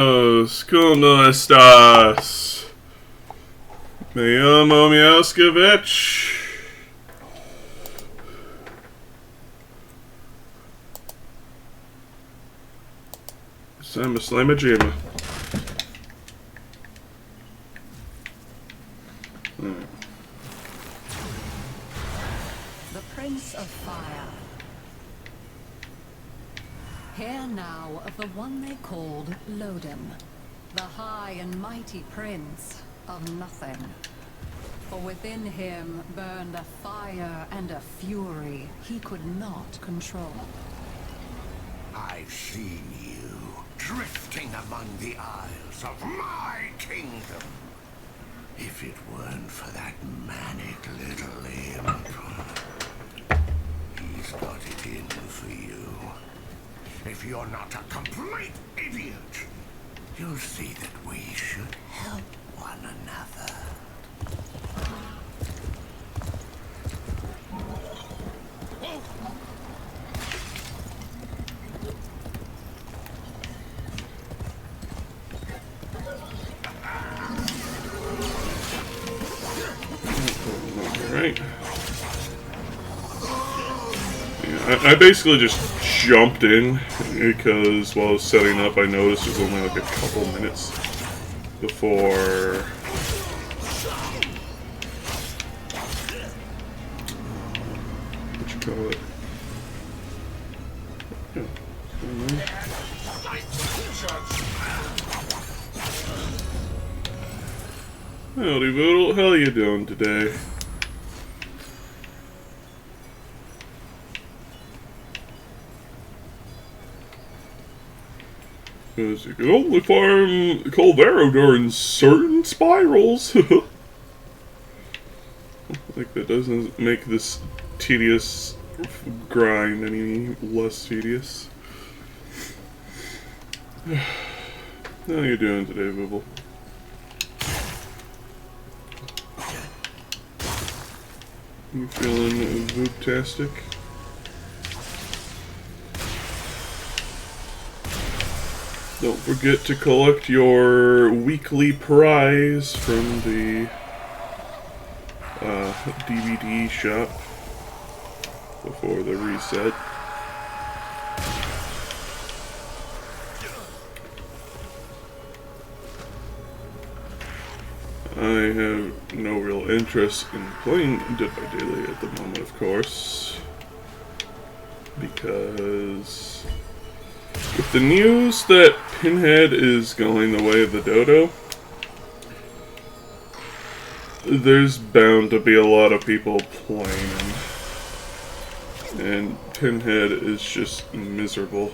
¿Cómo estás? Me llamo Miaskovich. I'm a slime Jima. The Prince of Fire. Hear now of the one they called Lodem, the high and mighty prince of nothing. For within him burned a fire and a fury he could not control. I've seen you drifting among the isles of my kingdom. If it weren't for that manic little imp, he's got it in for you. If you're not a complete idiot, you'll see that we should help one another. Alright. Yeah, I basically just jumped in because while I was setting up I noticed it was only like a couple minutes before what you call it? Yeah. Howdy, Boodle. How you doing today? Because you can only farm Colvero during certain spirals. Like that doesn't make this tedious grind any less tedious. How you doing today, Booble? You feeling vooptastic? Don't forget to collect your weekly prize from the DVD shop before the reset. I have no real interest in playing Dead by Daylight at the moment, of course, because with the news that Pinhead is going the way of the dodo, there's bound to be a lot of people playing, and Pinhead is just miserable.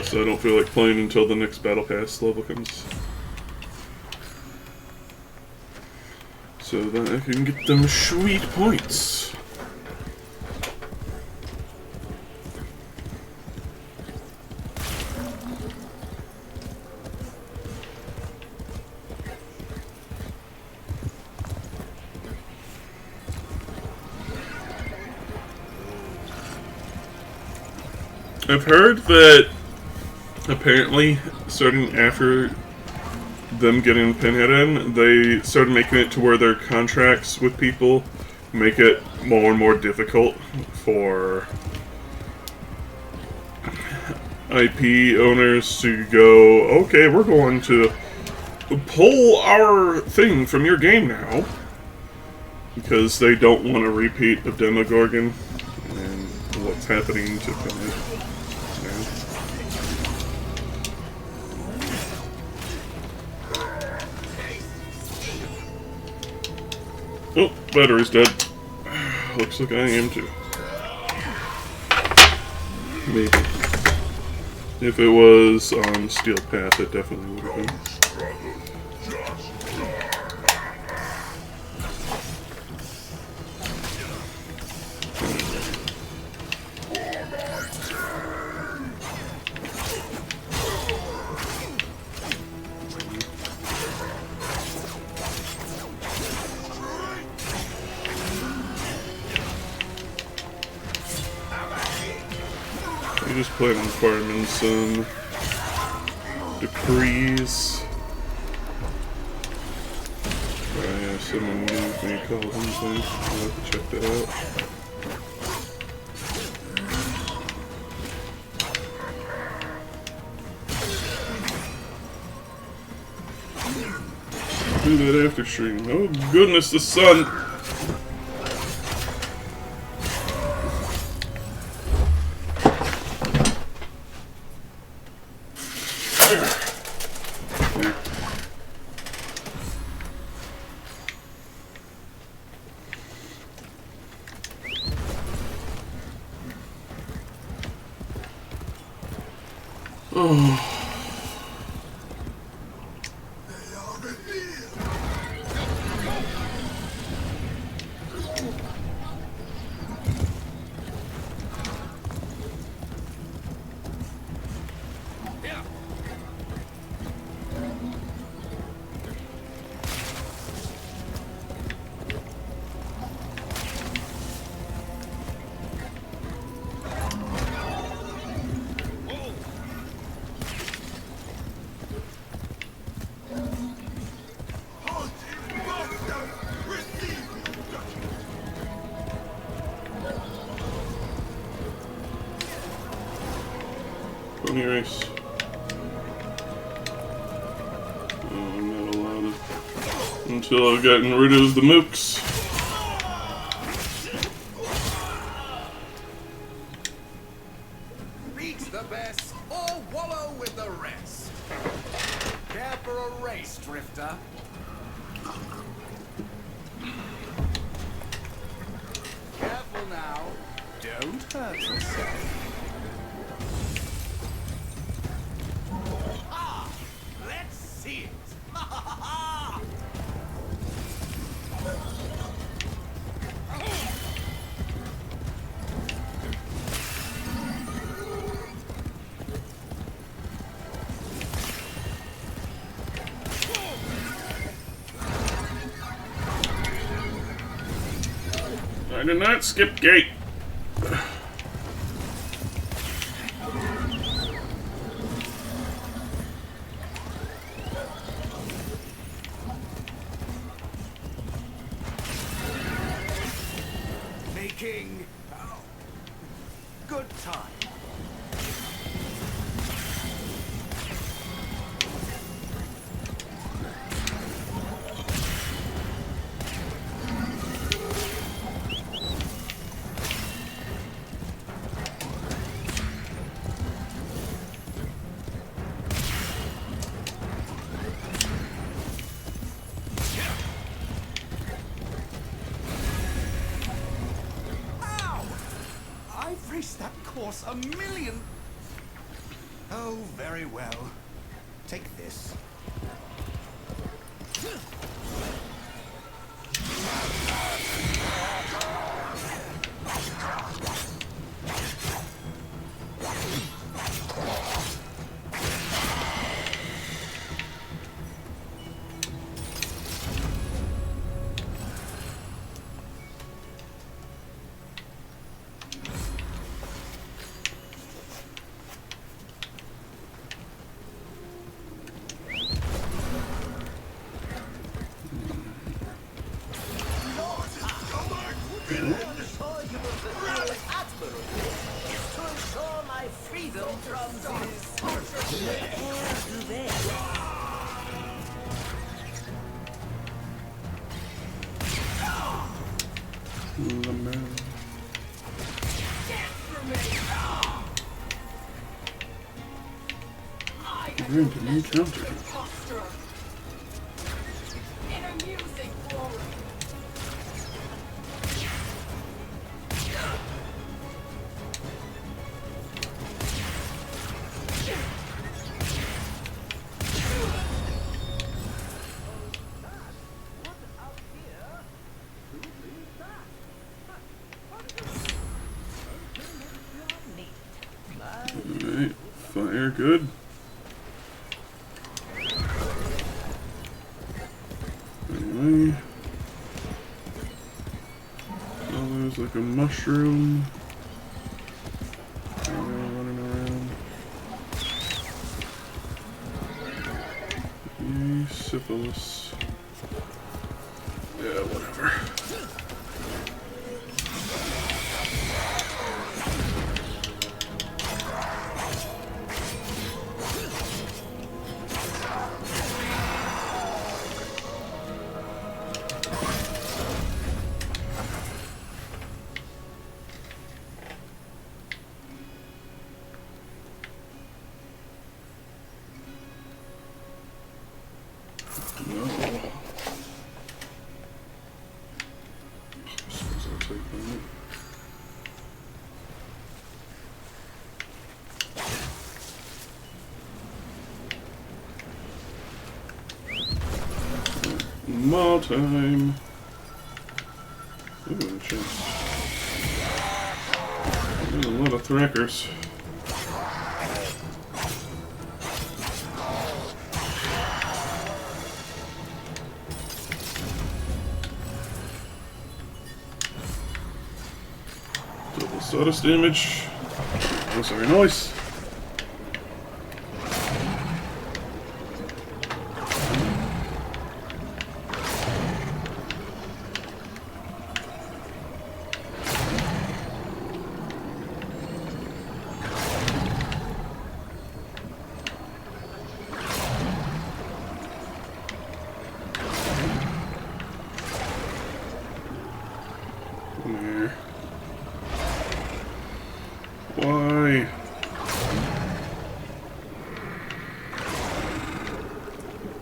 So I don't feel like playing until the next Battle Pass level comes. So that I can get them sweet points. I've heard that apparently, starting after them getting Pinhead in, they started making it to where their contracts with people make it more and more difficult for IP owners to go, okay, we're going to pull our thing from your game now, because they don't want a repeat of Demogorgon and what's happening to Pinhead. Oh, battery's dead. Looks like I am too. Maybe. If it was on Steel Path, it definitely would have been. just plan on farming some decrees. Oh yeah, someone wanted me to call something. I'll have to check that out. Do that after stream. Oh goodness, the sun! Oh. Pony race. Oh, I'm not allowed to. Until I've gotten rid of the mooks. Beat the best or wallow with the rest. Care for a race, Drifter? Careful now. Don't hurt yourself. Let's see it. I did not skip gate. Making good time. I've raced that course a million. Oh, very well. Take this. Granted, new counter. Alright, fire good. Anyway. Oh, there's like a mushroom. Running Worthless. Yeah, whatever. No. I suppose I'll take that. More time. Ooh, a chest. There's a lot of thrackers. Double sawdust damage. Oh, sorry, nice. There. Why?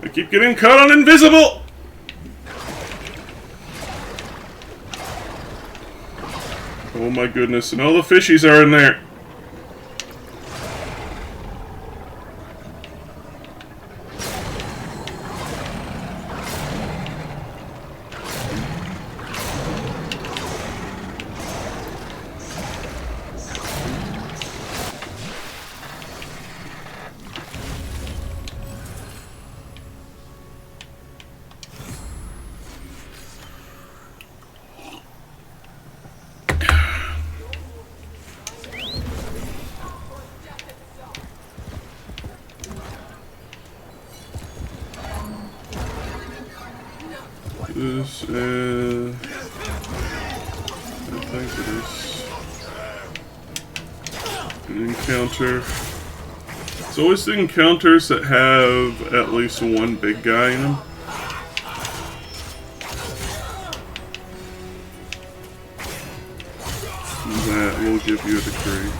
I keep getting caught on invisible! Oh my goodness, and all the fishies are in there. This is... I think it is an encounter. It's always the encounters that have at least one big guy in them. That will give you a decree.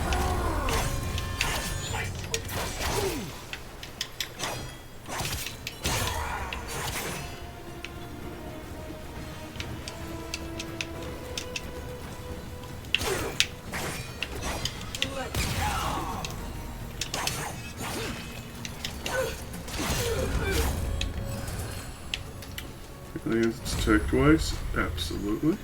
I think it's attack twice. Absolutely.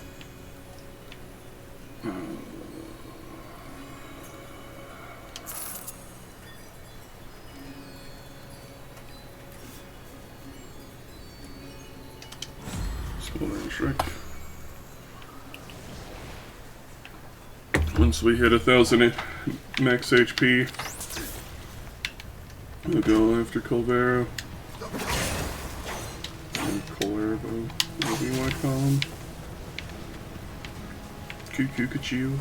Trick. Once we hit 1,000 max HP, we'll go after Colvero. Or Colervo, whatever you want to call him. Cuckoo-Kachu.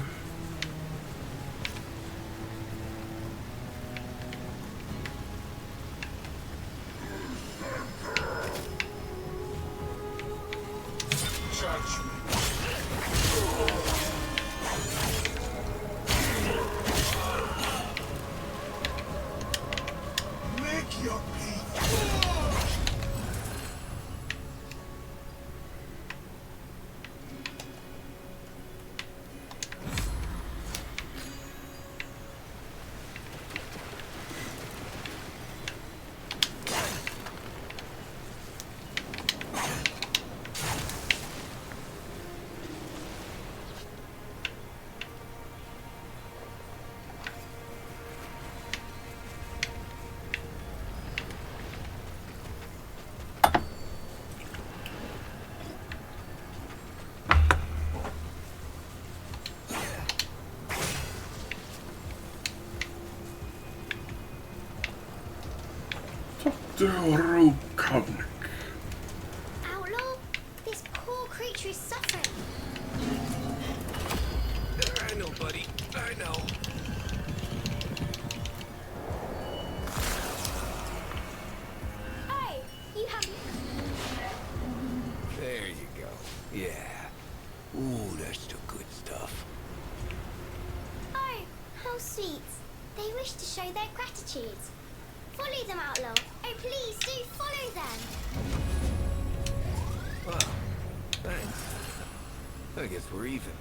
Dorokovnik. First of good stuff. Oh, how sweet. They wish to show their gratitude. Follow them, Outlaw. Oh, please do follow them. Wow, thanks. I guess we're even.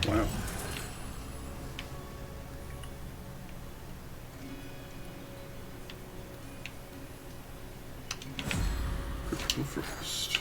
Wow. Critical frost.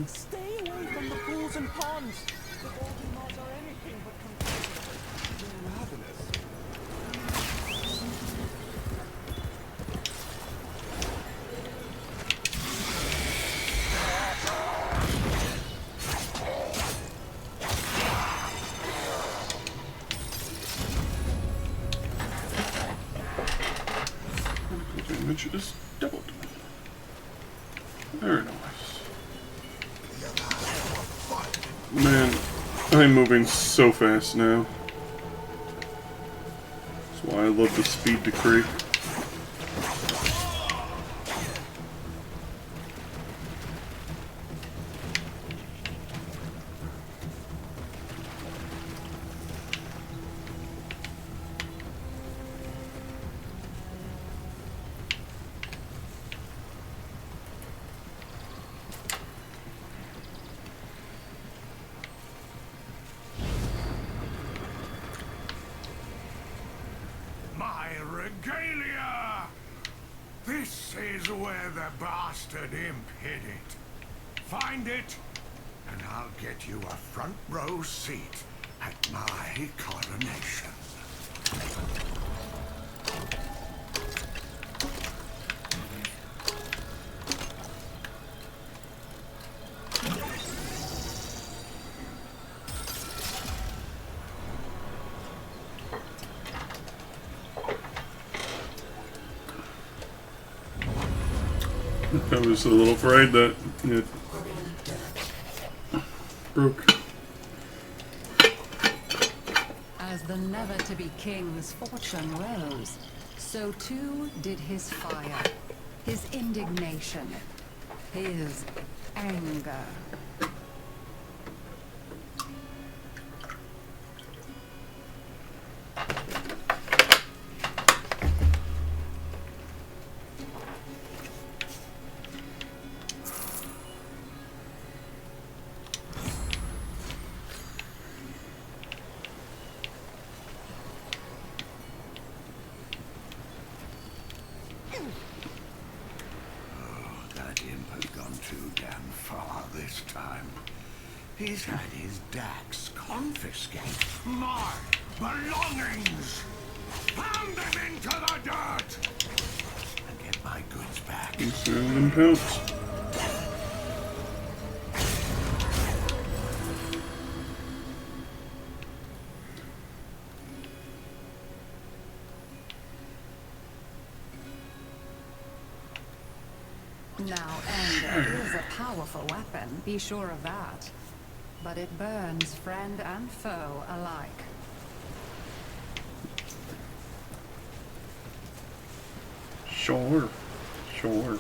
Stay away from the pools and ponds. The golden moths are anything but competitive. They're ravenous. Damage is doubled. Very nice. Man, I'm moving so fast now. That's why I love the speed decree. My regalia! This is where the bastard imp hid it. Find it, and I'll get you a front row seat at my coronation. I was a little afraid that it broke. As the never-to-be king's fortune rose, so too did his fire, his indignation, his anger. That imp has gone too damn far this time. He's had his dax confiscate my belongings! Pound them into the dirt! And get my goods back. Sound pounce. Now, anger is a powerful weapon, be sure of that. But it burns friend and foe alike. Sure. Sure.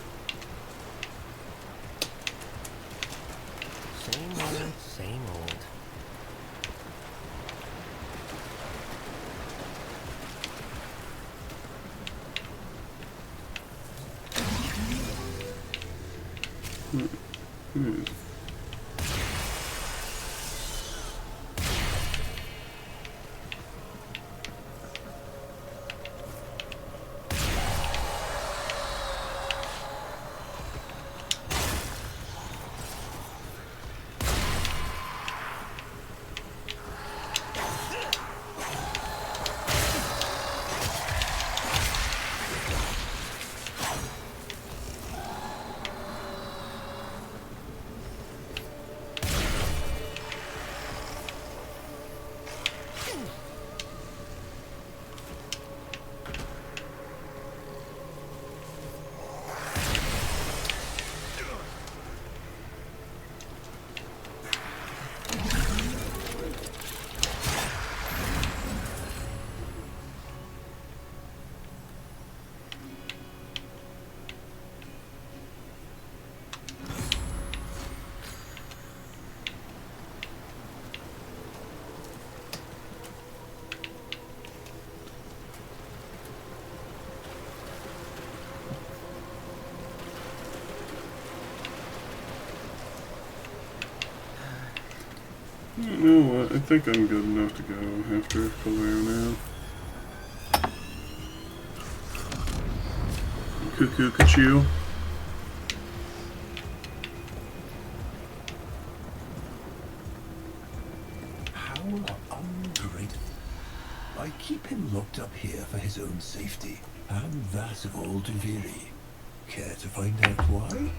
Same old, same old. I think I'm good enough to go after Kaleo now. Cuckoo Kachoo. How underrated. I keep him locked up here for his own safety, and that of all Duviri. Care to find out why?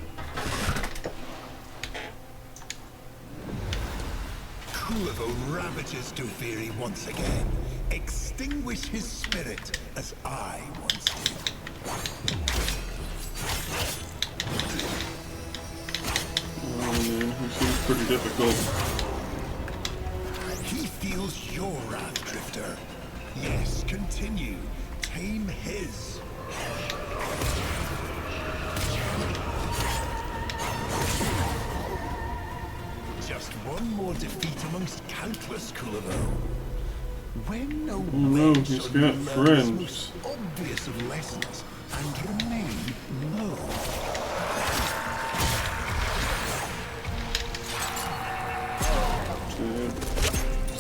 Kulivo ravages Duviri once again. Extinguish his spirit as I once did. Oh man, he seems pretty difficult. He feels your wrath, Drifter. Yes, continue. Tame his. Just one more defeat amongst countless Kulivo. When no no, he's got friends. Most obvious of lessons and remain low.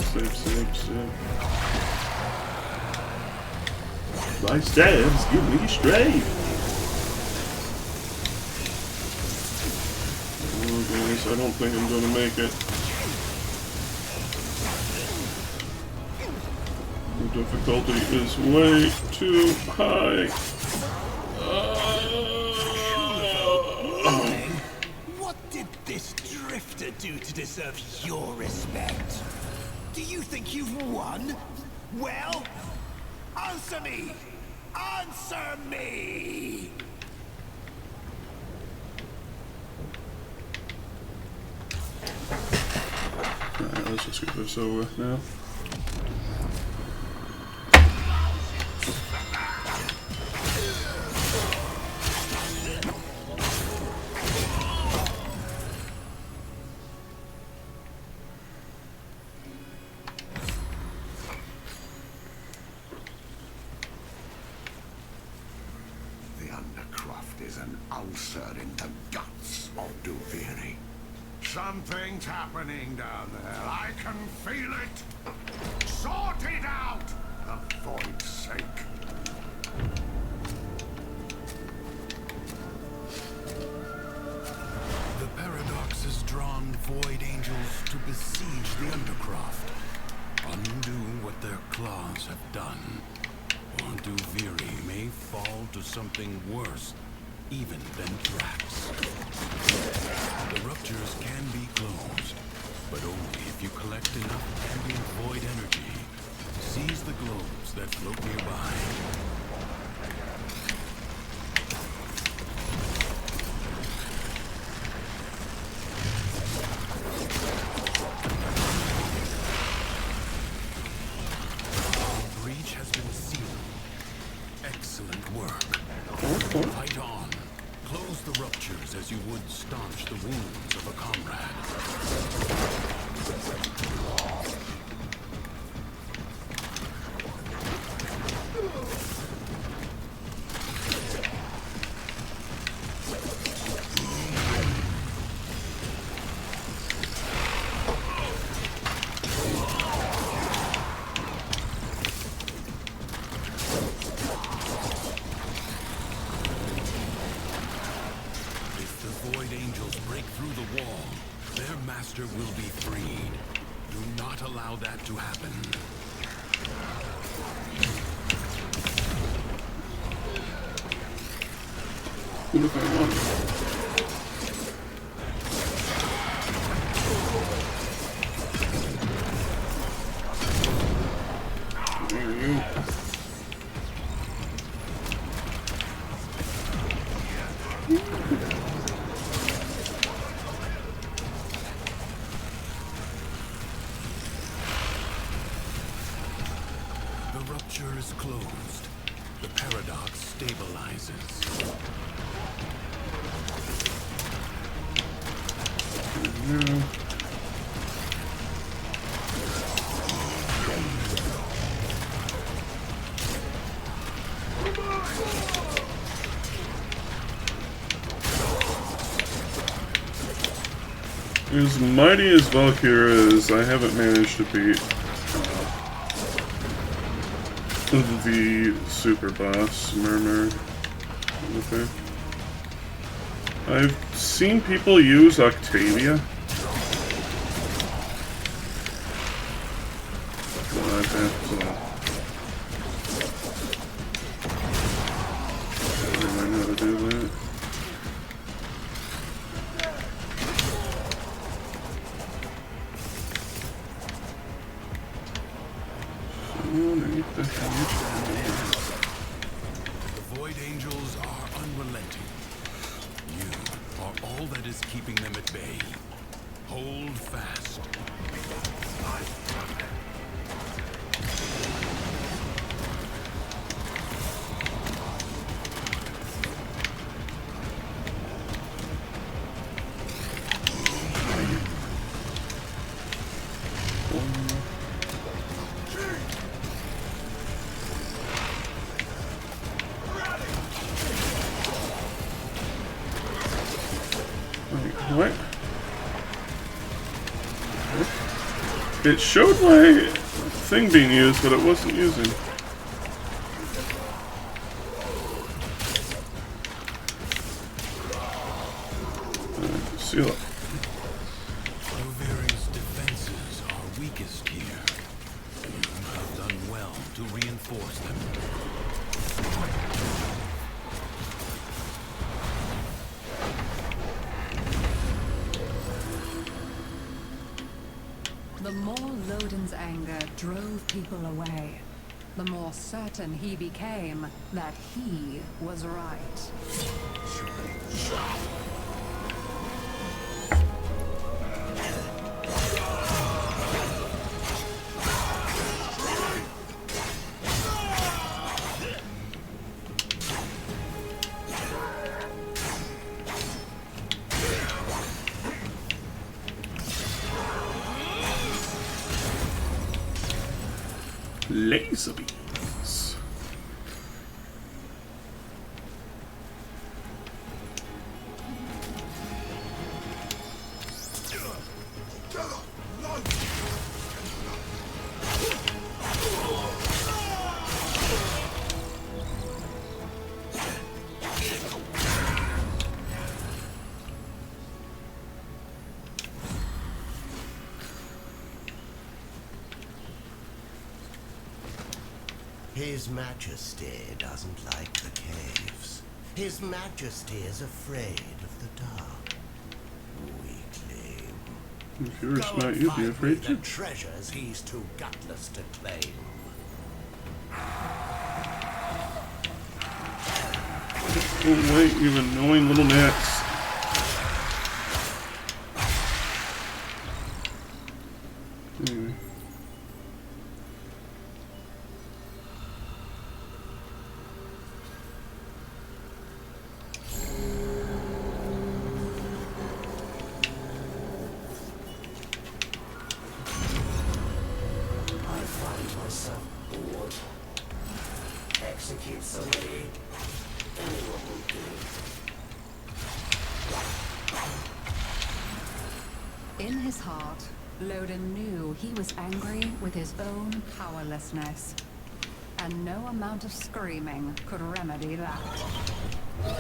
Sip. My stabs give me strength. Oh guys, I don't think I'm gonna make it. The difficulty is way too high. What did this Drifter do to deserve your respect? Do you think you've won? Well, answer me! Answer me! Alright, let's just get this over with now. Ulcer in the guts of Duviri. Something's happening down there. I can feel it. Sort it out, for void's sake. The Paradox has drawn Void Angels to besiege the Undercroft. Undo what their claws have done. Or Duviri may fall to something worse even than traps. The ruptures can be closed, but only if you collect enough ambient void energy. Seize the globes that float nearby. The breach has been sealed. Excellent work. Fight on. Close the ruptures as you would staunch the wounds of a comrade. Will be freed. Do not allow that to happen. What if I want? There you go. Is closed. The Paradox stabilizes. As mighty as Valkyria is, I haven't managed to beat the super boss, Murmur. Okay. I've seen people use Octavia. But I'd have to learn how to do that. Underneath the hedge. The Void Angels are unrelenting. You are all that is keeping them at bay. Hold fast. What? It showed my thing being used, but it wasn't using. Seal it. Bavaria's defenses are weakest here. You have done well to reinforce them. The more Loden's anger drove people away, the more certain he became that he was right. Laser beams. His Majesty doesn't like the caves. His Majesty is afraid of the dark. Weakling. If you were smart, you'd be afraid the too. treasures he's too gutless to claim. Oh wait, you annoying little gnats. Anyway. Execute somebody. Anyone will do. In his heart, Loden knew he was angry with his own powerlessness. And no amount of screaming could remedy that. The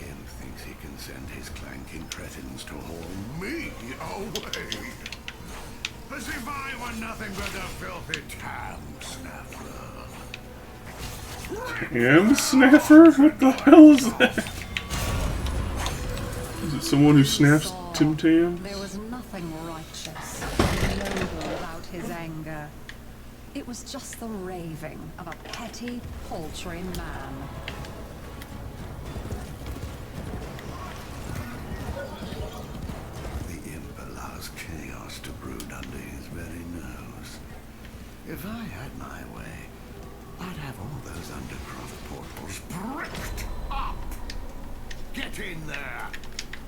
imp thinks he can send his clanking cretins to haul me away. As if I were nothing but a filthy tam snapper. Tam snapper? What the hell is that? Is it someone who snaps Tim Tams? There was nothing righteous and noble about his anger. It was just the raving of a petty, paltry man. The imp allows chaos to brood under his very nose. If I had my way, I'd have all those undercroft portals bricked up. Get in there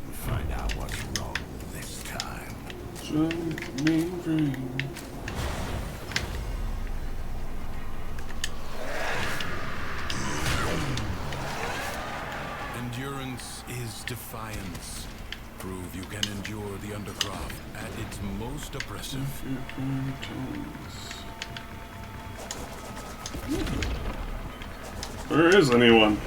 and find out what's wrong this time. Just me dream. prove you can endure the undercraft at its most oppressive. Where is anyone?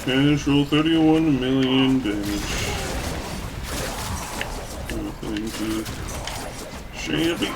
Casual 31 million damage. Thank you. Shabby.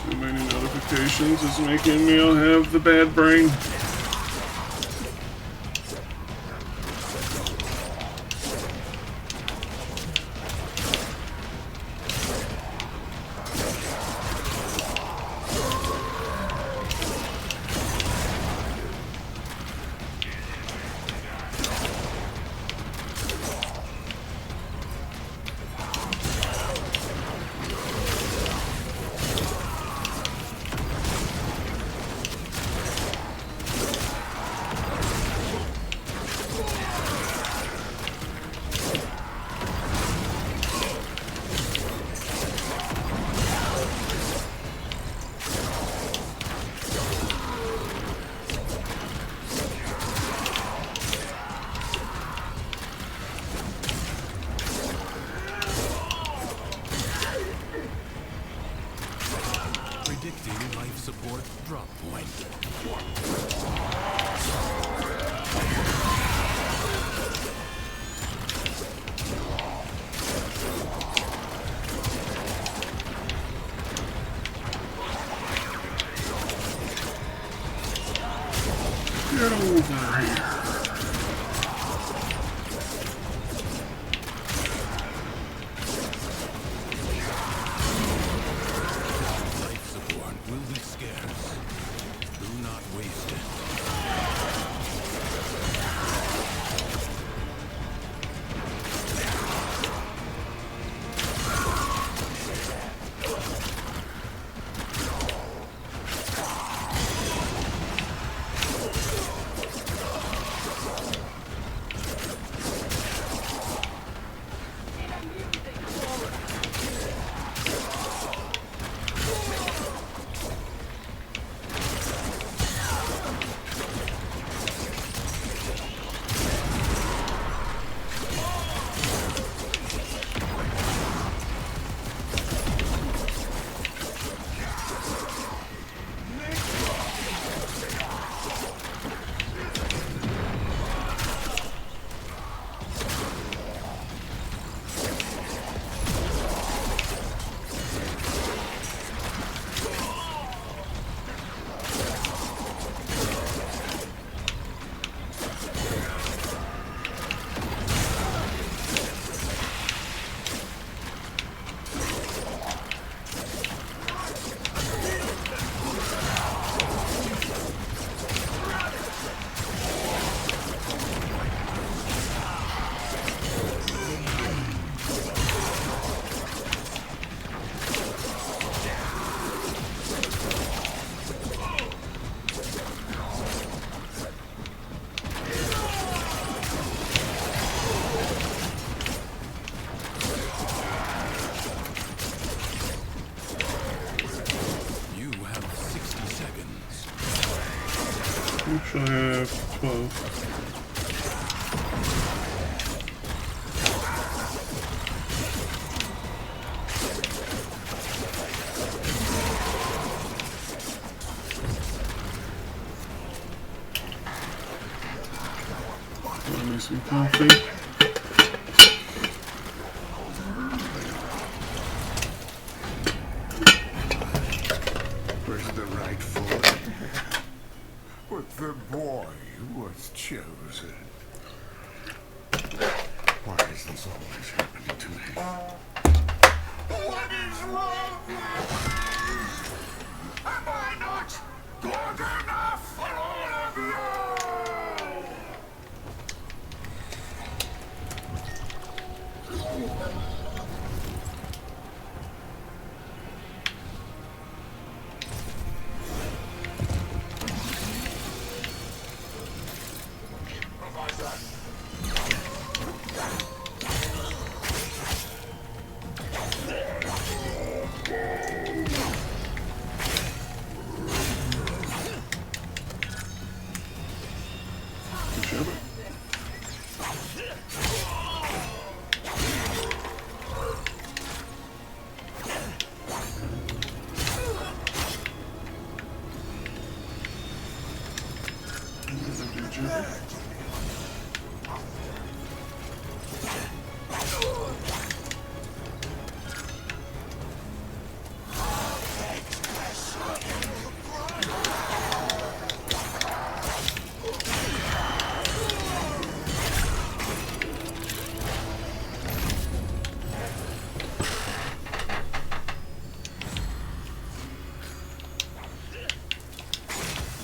Too many notifications is making me all have the bad brain. Predicting life support drop point. Get over here. Life support will be scarce. Do not waste it. Actually, I have 12. Pour me some coffee. Was the right foot? But the boy was chosen. Why is this always happening to me? What is wrong with me? Am I not good enough for all of you?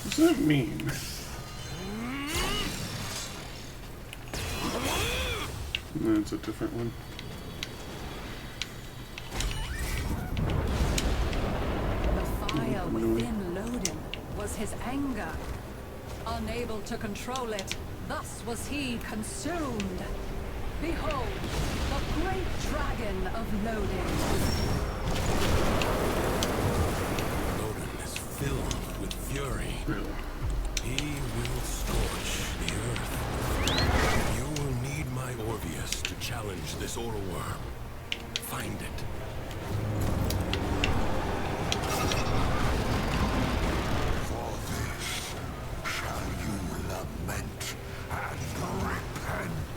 What does that mean? That's a different one. The fire within Lodin was his anger. Unable to control it, thus was he consumed. Behold, the great dragon of Lodin. Lodin is filled with fury. Really? He will scorch the earth. You will need my Orvius to challenge this Aura Worm. Find it. For this shall you lament and repent.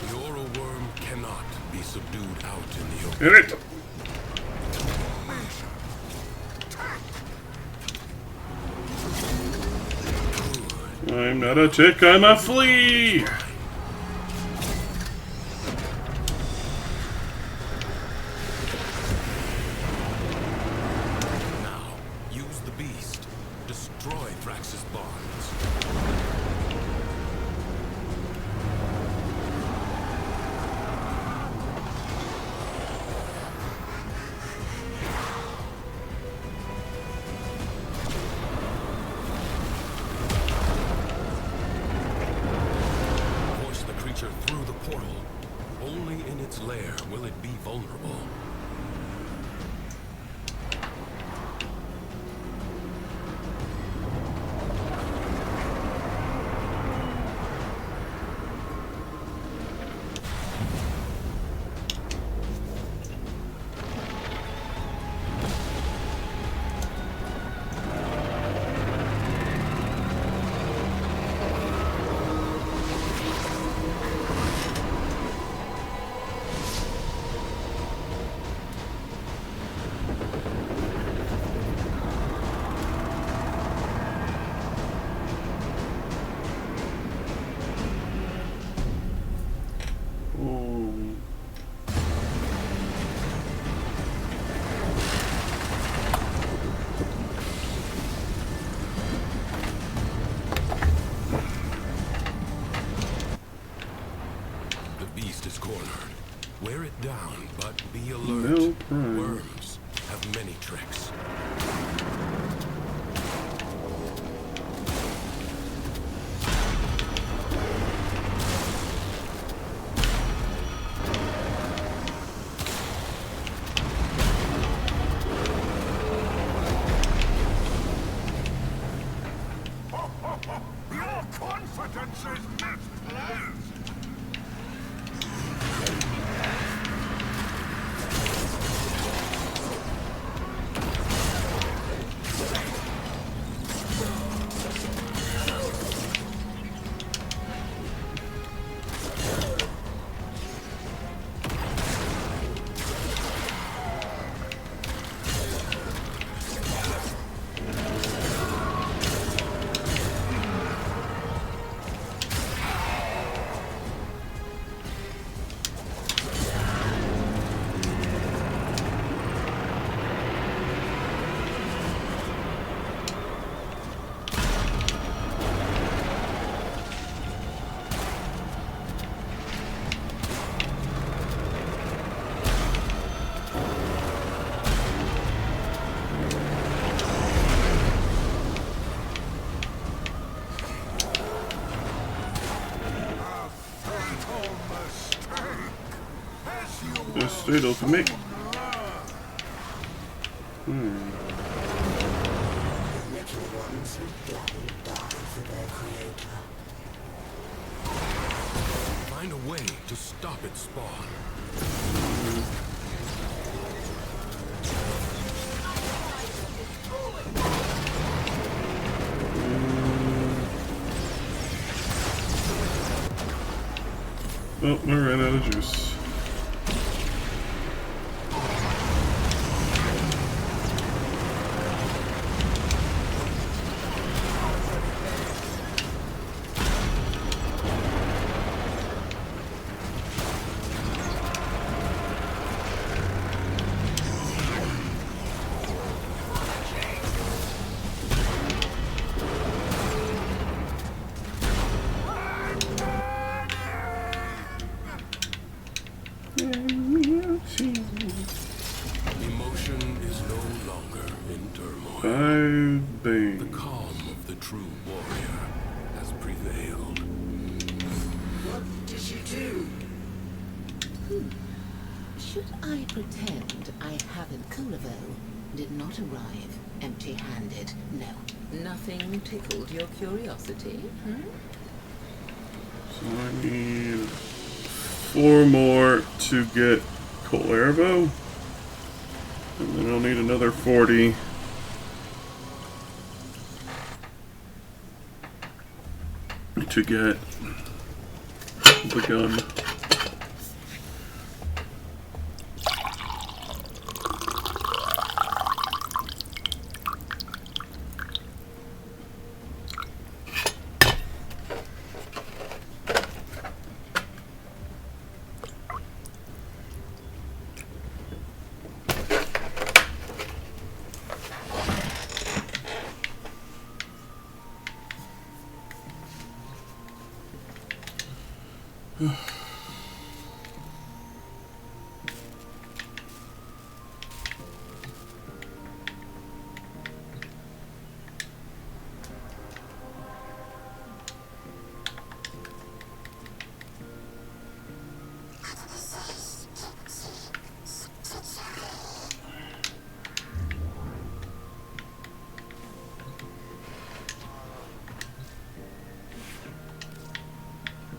The Aura Worm cannot be subdued out in the open. Hit it! I'm not a tick, I'm a flea! Now, use the beast. Destroy Thrax's bonds. Force the creature through the portal. Only in its lair will it be vulnerable. Your confidence is misplaced. This fatal to me. Find a way to stop its spawn. Oh, I ran out of juice. Emotion is no longer in turmoil. Bang. The calm of the true warrior has prevailed. What did you do? Should I pretend I haven't? Kulavo did not arrive empty-handed. No, nothing tickled your curiosity. So I need 4 more to get Colervo. And then I'll need another 40 to get the gun.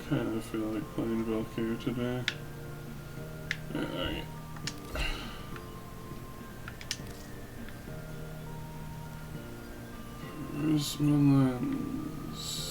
Kind of feel like playing Valkyrie today. Alright. Where's my lens?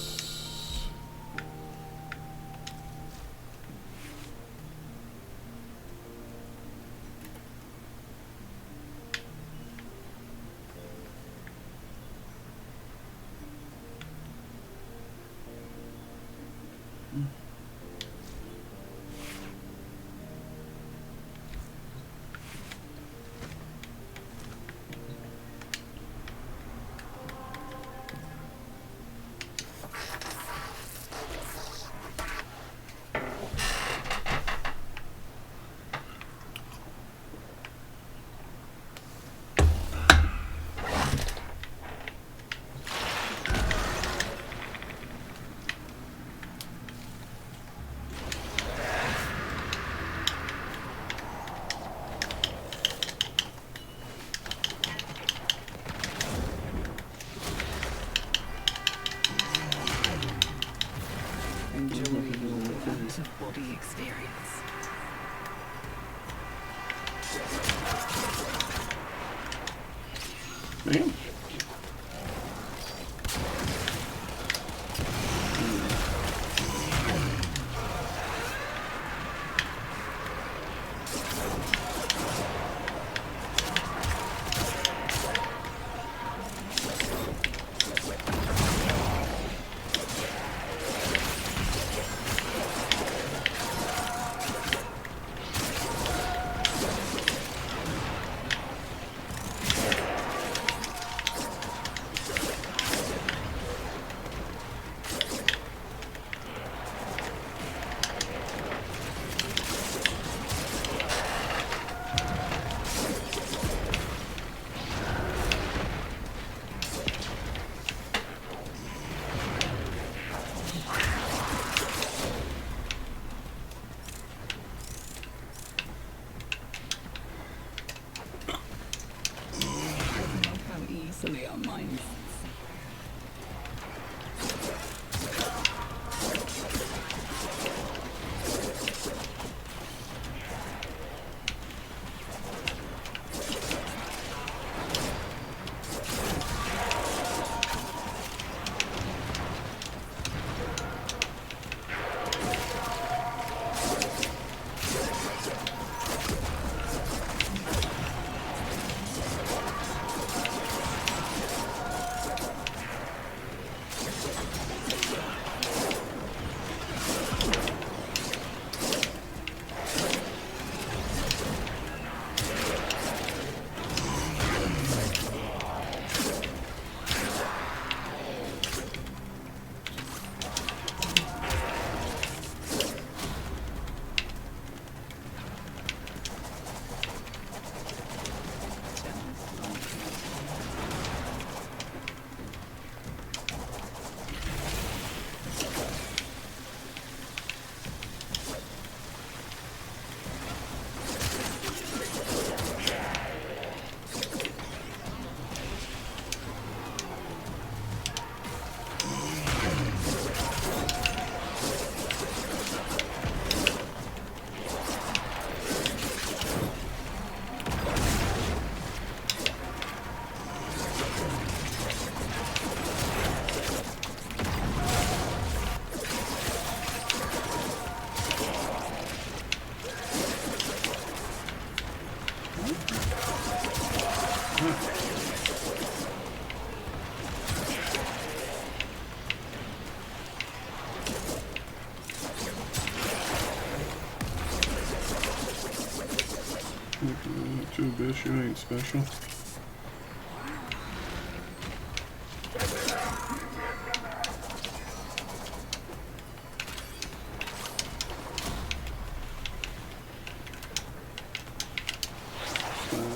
You ain't special.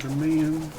Spider-Man.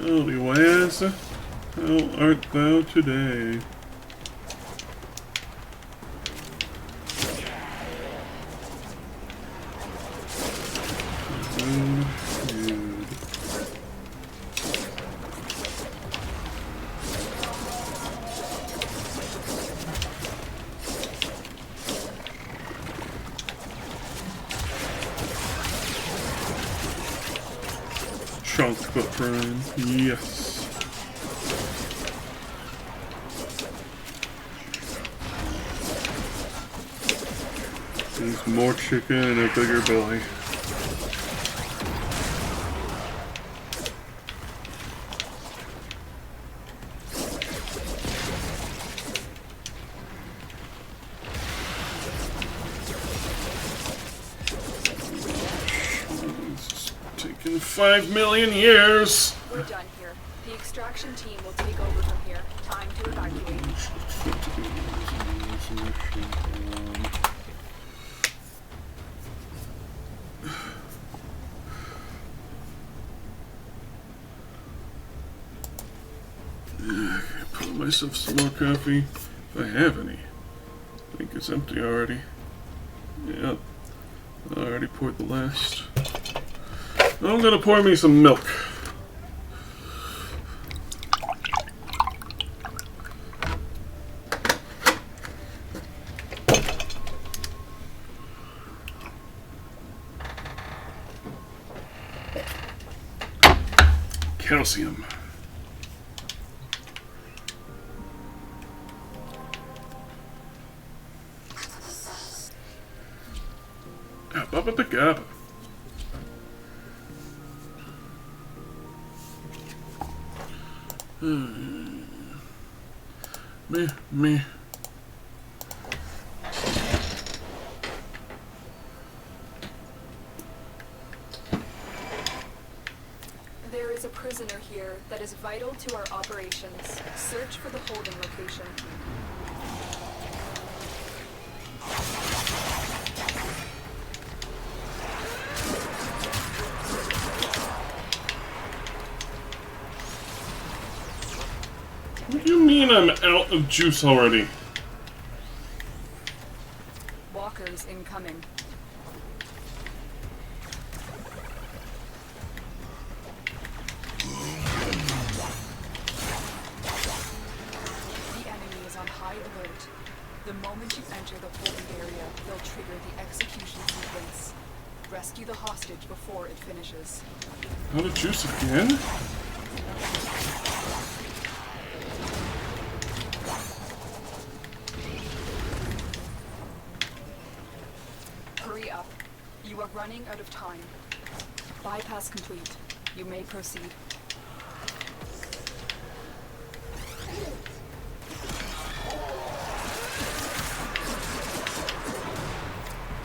Howdy, Wes. How art thou today? Chunk but prime. Yes. There's more chicken and a bigger belly. Taking 5 million years. We're done here. The extraction team will take over from here. Time to evacuate. Pour myself some more coffee if I have any. I think it's empty already. Yep. I already poured the last. I'm gonna pour me some milk. Calcium. Baba the Gabba. Me. There is a prisoner here that is vital to our operations. Search for the holding location. What do you mean I'm out of juice already? Walkers incoming. The enemy is on high alert. The moment you enter the holding area, they'll trigger the execution sequence. Rescue the hostage before it finishes. Out of juice again? Hurry up. You are running out of time. Bypass complete. You may proceed.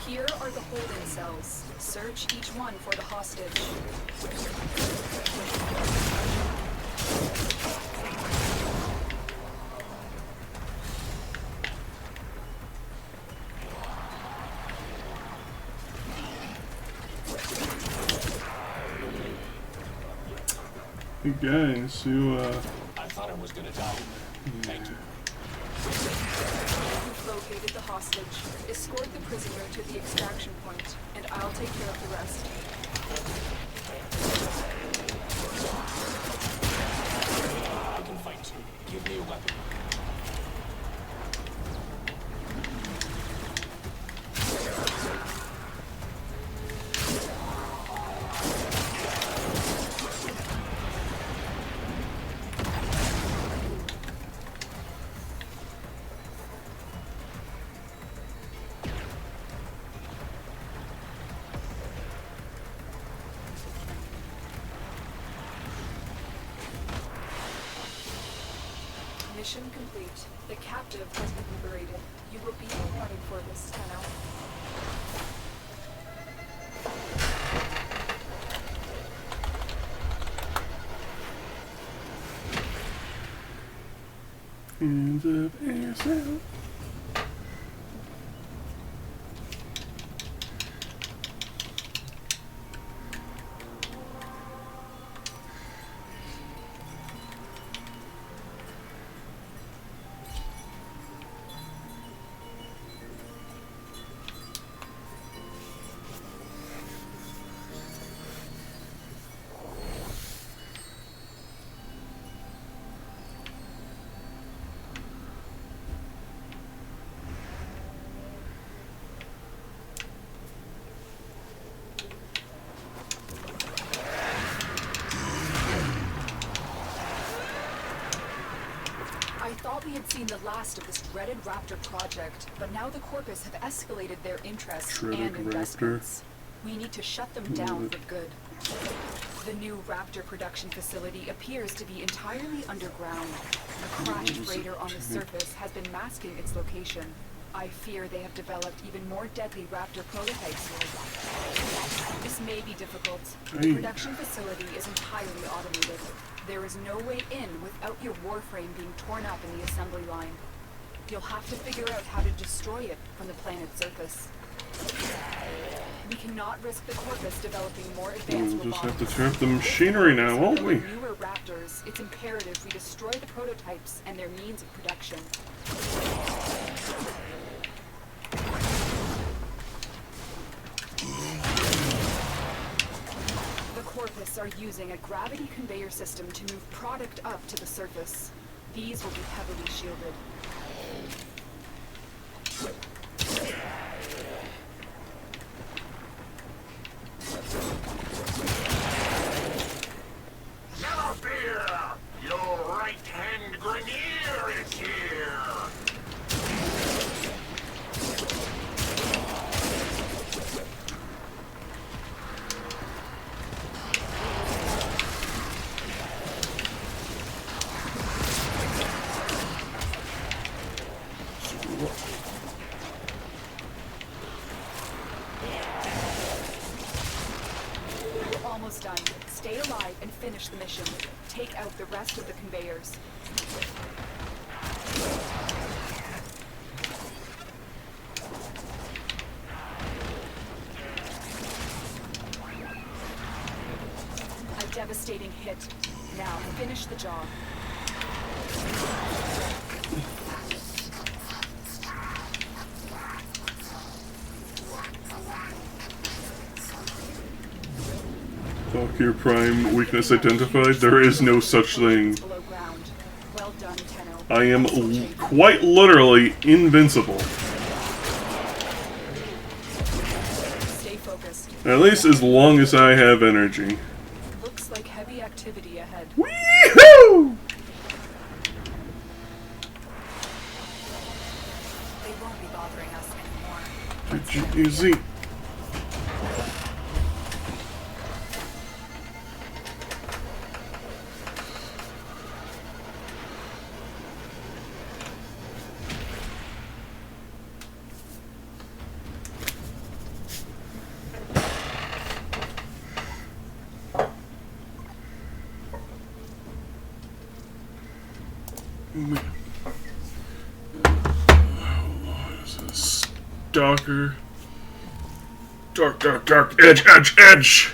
Here are the holding cells. Search each one for the hostage. Hey guys, you I thought I was gonna die. Thank you. You've located the hostage. Escort the prisoner to the extraction point, and I'll take care of the rest. I can fight too. Give me a weapon. Mission complete. The captive has been liberated. You will be rewarded for this, Tenno. hands up, ass out. thought we had seen the last of this dreaded raptor project, but now the Corpus have escalated their interest Dreaded and investments. We need to shut them down for good. The new raptor production facility appears to be entirely underground. The crashed freighter on the surface has been masking its location. I fear they have developed even more deadly raptor prototypes here. This may be difficult. The production facility is entirely automated. There is no way in without your Warframe being torn up in the assembly line. You'll have to figure out how to destroy it from the planet's surface. We cannot risk the Corpus developing more advanced We'll just robotics. have to turn up the machinery now, won't we? For newer raptors, it's imperative we destroy the prototypes and their means of production. The Corpus are using a gravity conveyor system to move product up to the surface. These will be heavily shielded. Never fear! Your right-hand Grenier is here! We're almost done. Stay alive and finish the mission. Take out the rest of the conveyors. A devastating hit. Now finish the job. Valkyr Prime weakness identified. There is no such thing. Below ground. Well done, Tenno. I am quite literally invincible. Stay focused. At least as long as I have energy. Looks like heavy activity ahead. Wee-hoo! They won't be bothering us anymore. Easy. Stalker. Dark, dark, dark. Edge, edge, edge.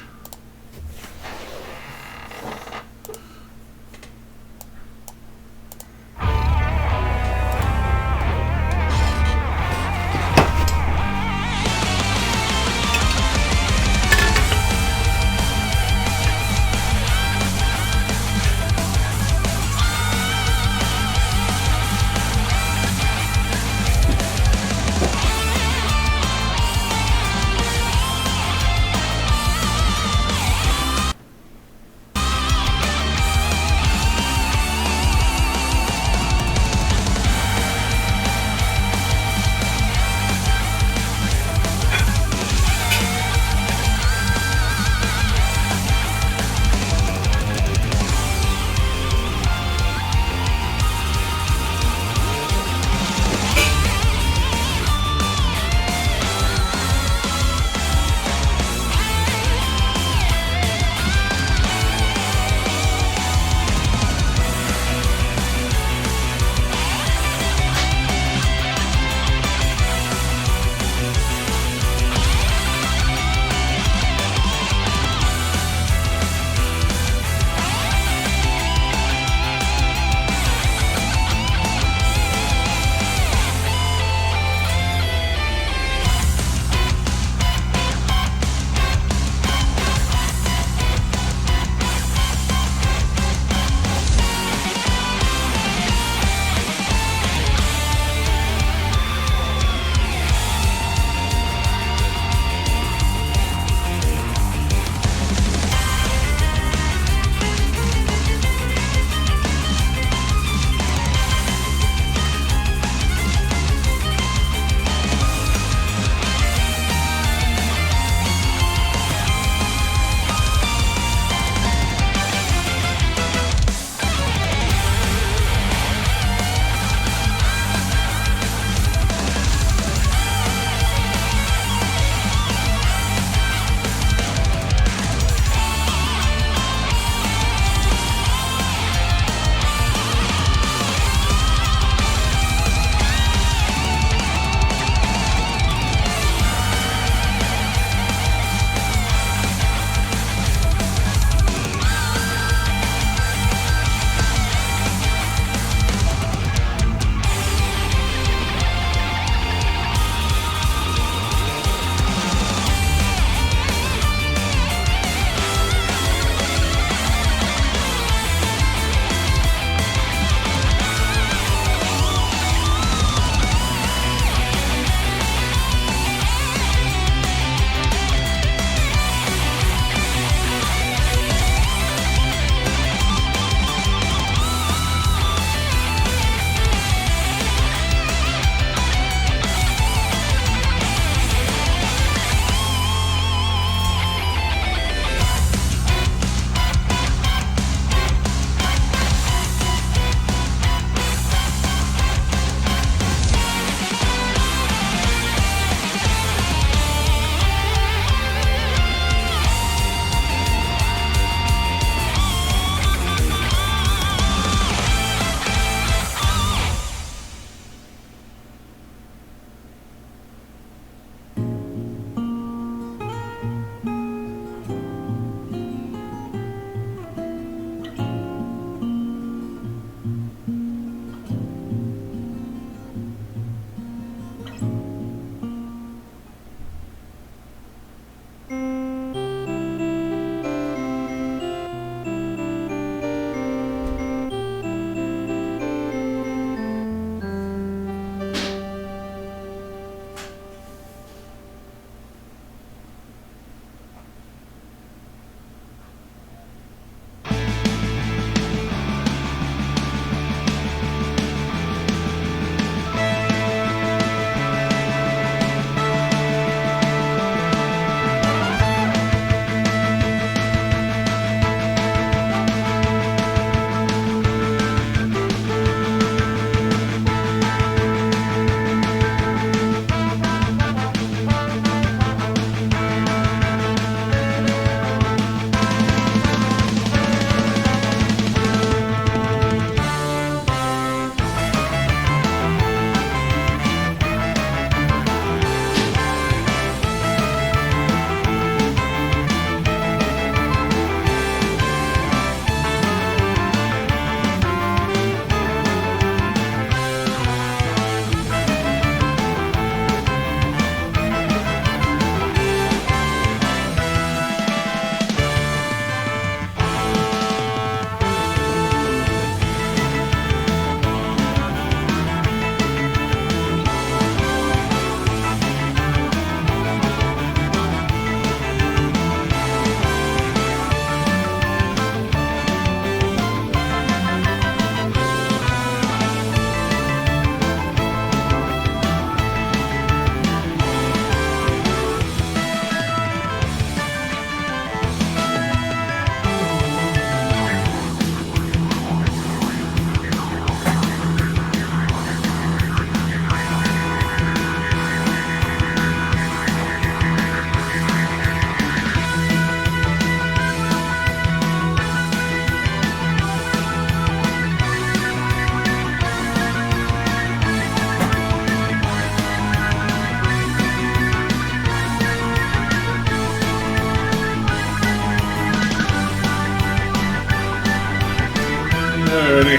Alrighty,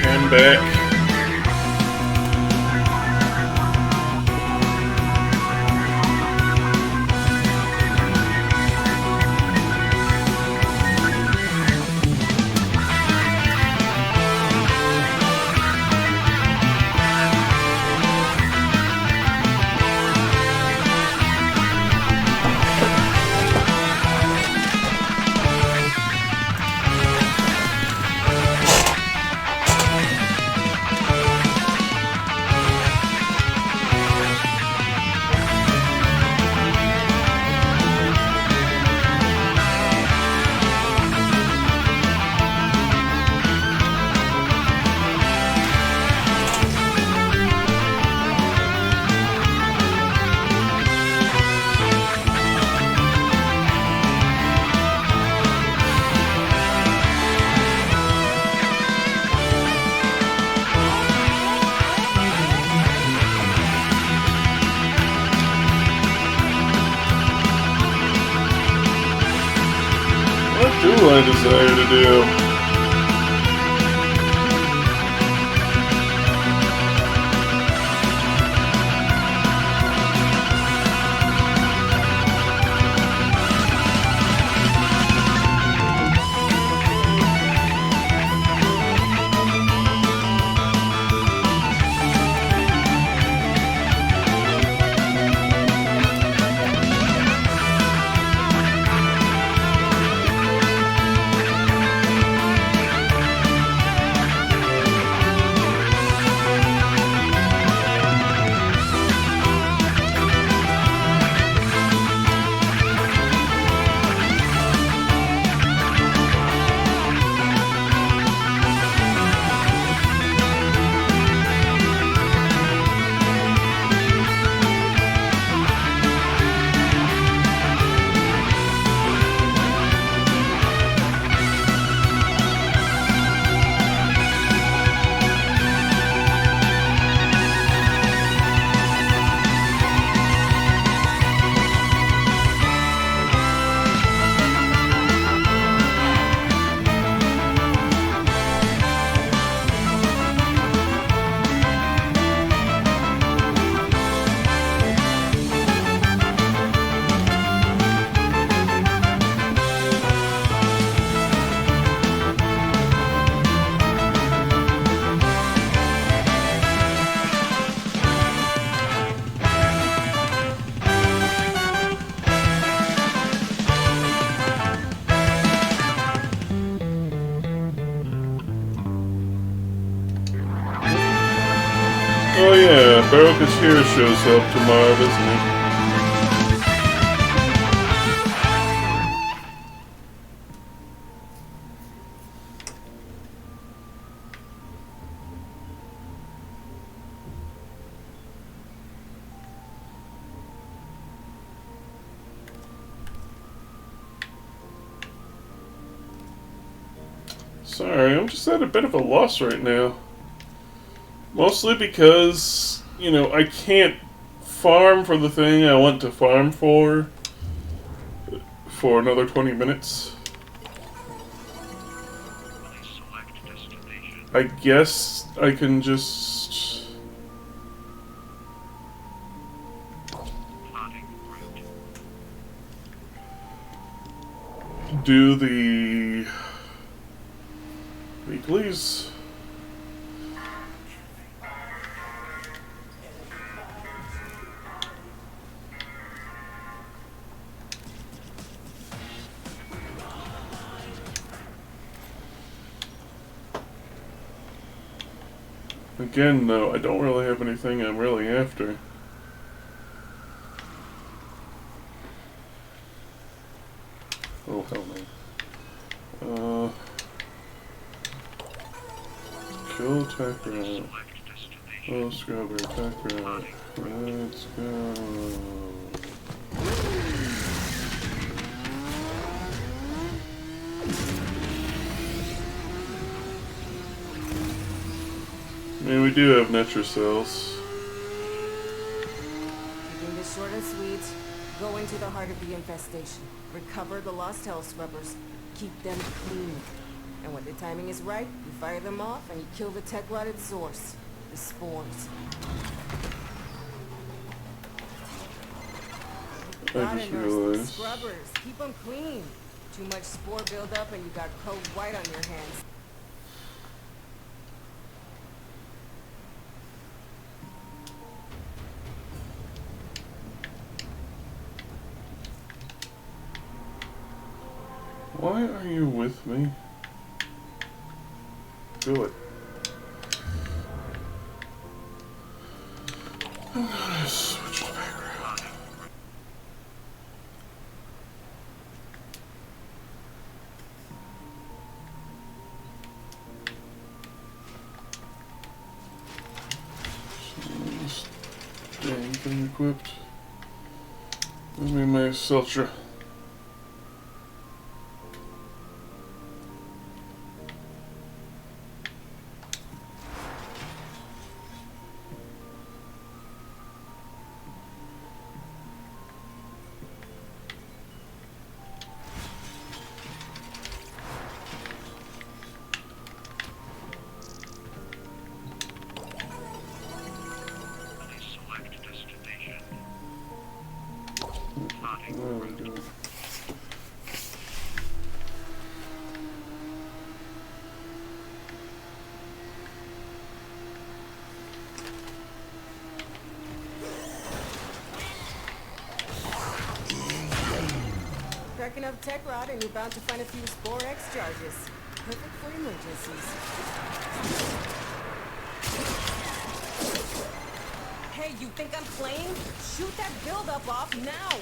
I'm back. What do I desire to do? Oh yeah, Barokus here shows up to Marv, isn't it? Sorry, I'm just at a bit of a loss right now. Mostly because, you know, I can't farm for the thing I want to farm for another 20 minutes. I guess I can just do the weeklies. Again, though, I don't really have anything I'm really after. Oh, hell no. Kill attack rat. Oh, strawberry attack rat. Let's go. I mean, we do have Netra cells. Keeping this short and sweet, go into the heart of the infestation. Recover the lost Hellsweepers. Keep them clean. And when the timing is right, you fire them off and you kill the tech rot at source. The spores. I Gotta just nurse these realized. scrubbers. Keep them clean. Too much spore buildup and you got cold white on your hands. Why are you with me? Do it. I'm gonna switch the background. Dang thing equipped. Give me my Seltra. There we go. Crack enough tech rod and you're bound to find a few Spore X charges. Perfect for emergencies. Hey, you think I'm playing? Shoot that buildup off now!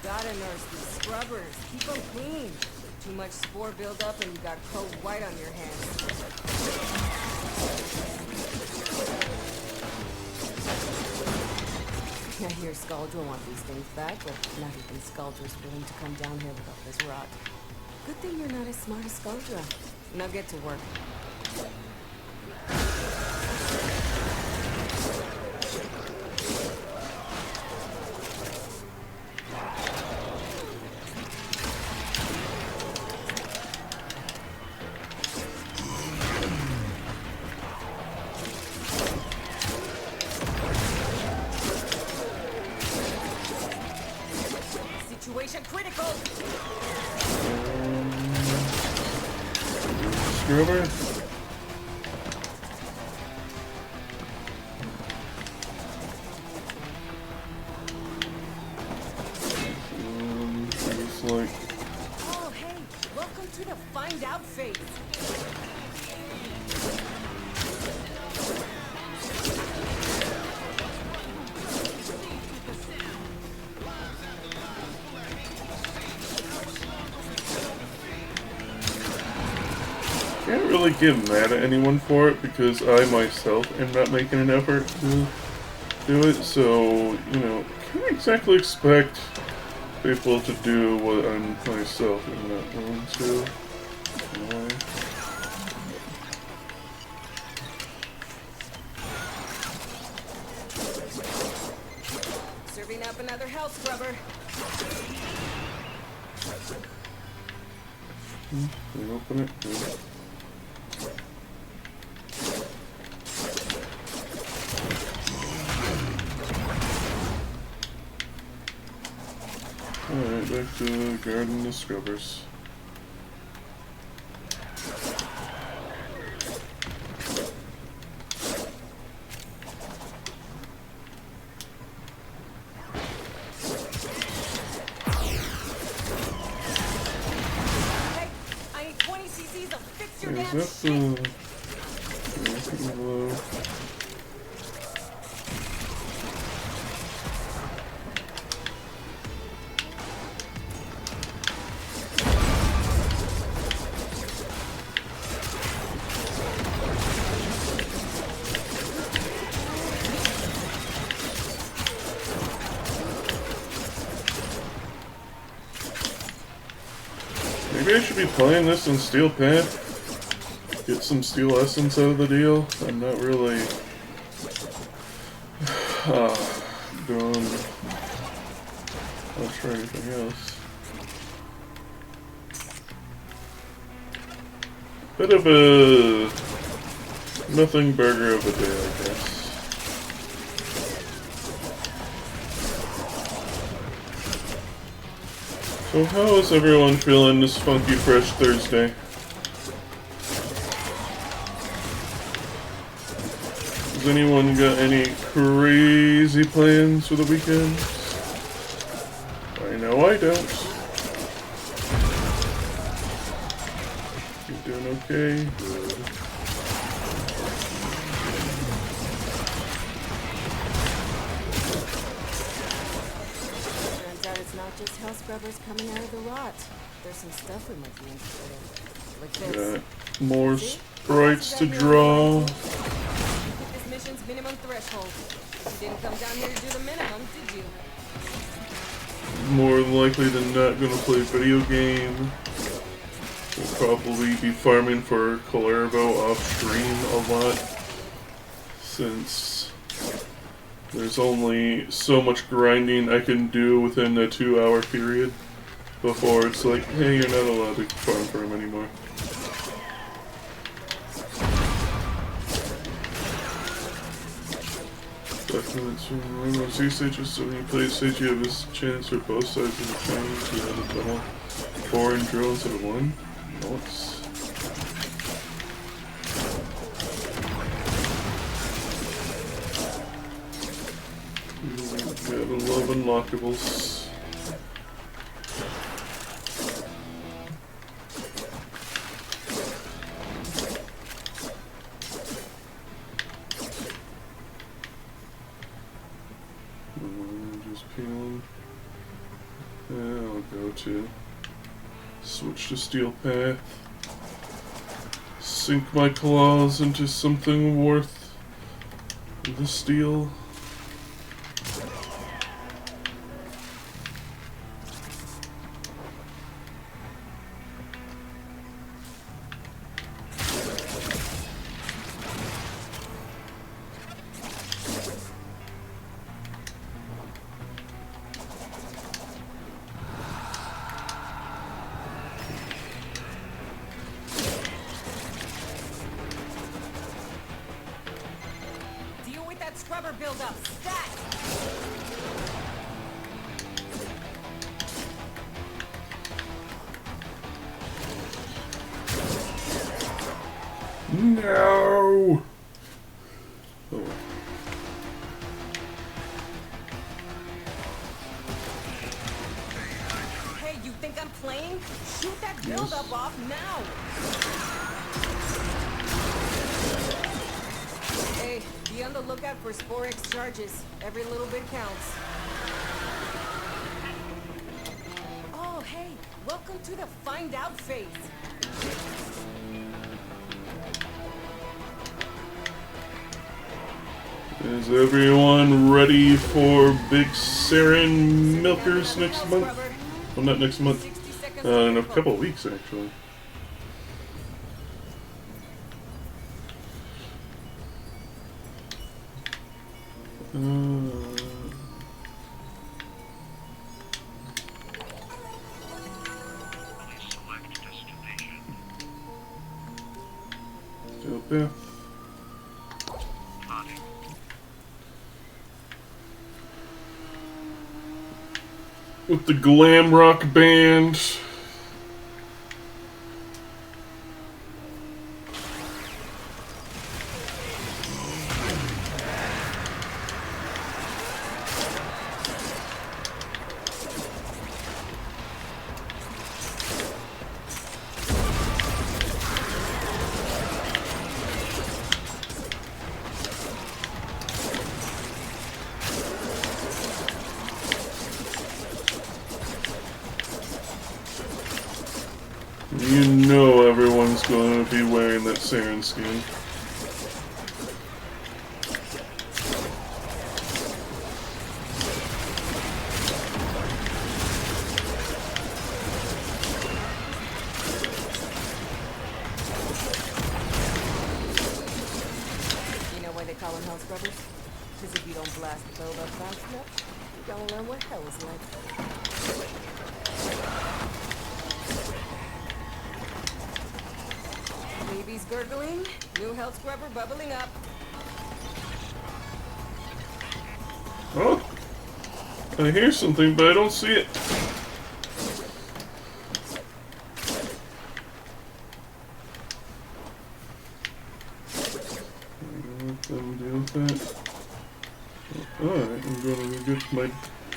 Gotta nurse these scrubbers. Keep them clean. Too much spore buildup and you got cold white on your hands. I hear Scaldra want these things back, but not even Scaldra's willing to come down here with all this rot. Good thing you're not as smart as Scaldra. Now get to work. Situation critical! Scrubber? It's like... Oh, hey! Welcome to the find out phase! Can't really get mad at anyone for it because I myself am not making an effort to do it, so, you know, can't exactly expect people to do what I'm myself am not willing to. Anyway. Serving up another health scrubber. Can you open it? Yeah. Alright, back to guarding the scrubbers. Hey, I need 20 cc's of Is damn that shit. the... Maybe I should be playing this in Steel Path. Get some Steel Essence out of the deal. I'm not really doing much for anything else. Bit of a nothing burger of a day, I guess. So how is everyone feeling this funky fresh Thursday? Has anyone got any crazy plans for the weekend? I know I don't. You doing okay? Good. Turns out it's not just hell scrubbers coming out of the rot. There's some stuff we might be interested in. Like this. Got more sprites to draw. Hit this mission's minimum threshold. You didn't come down here to do the minimum, did you? More likely than not gonna play video game. We'll probably be farming for Calervo off stream a lot, since there's only so much grinding I can do within a 2-hour period before it's like, hey, you're not allowed to farm for him anymore. Definitely, Rainbow Six Siege is so when you play Siege, you have a chance for both sides of the chain to have a double 4 and drill instead of 1. Nice. Gotta love unlockables. Just peeling. I'll go to switch to Steel Path. Sink my claws into something worth the steel. Deal with that scrubber buildup. Stat! No! Oh. Hey, you think I'm playing? Shoot that buildup off now! Hey, be on the lookout for Sporex charges. Every little bit counts. Oh, hey, welcome to the find out phase. Is everyone ready for Big Saren Milkers next month? Well, not next month. In a couple of weeks, actually. Steel Path. With the glam rock band. going to be wearing that Saren skin. You know why they call them hell scrubbers? Because if you don't blast the build up fast enough, you don't learn what hell is like. Baby's gurgling, new health scrubber bubbling up. Oh, I hear something, but I don't see it. Let them deal with that. Alright, I'm gonna go get my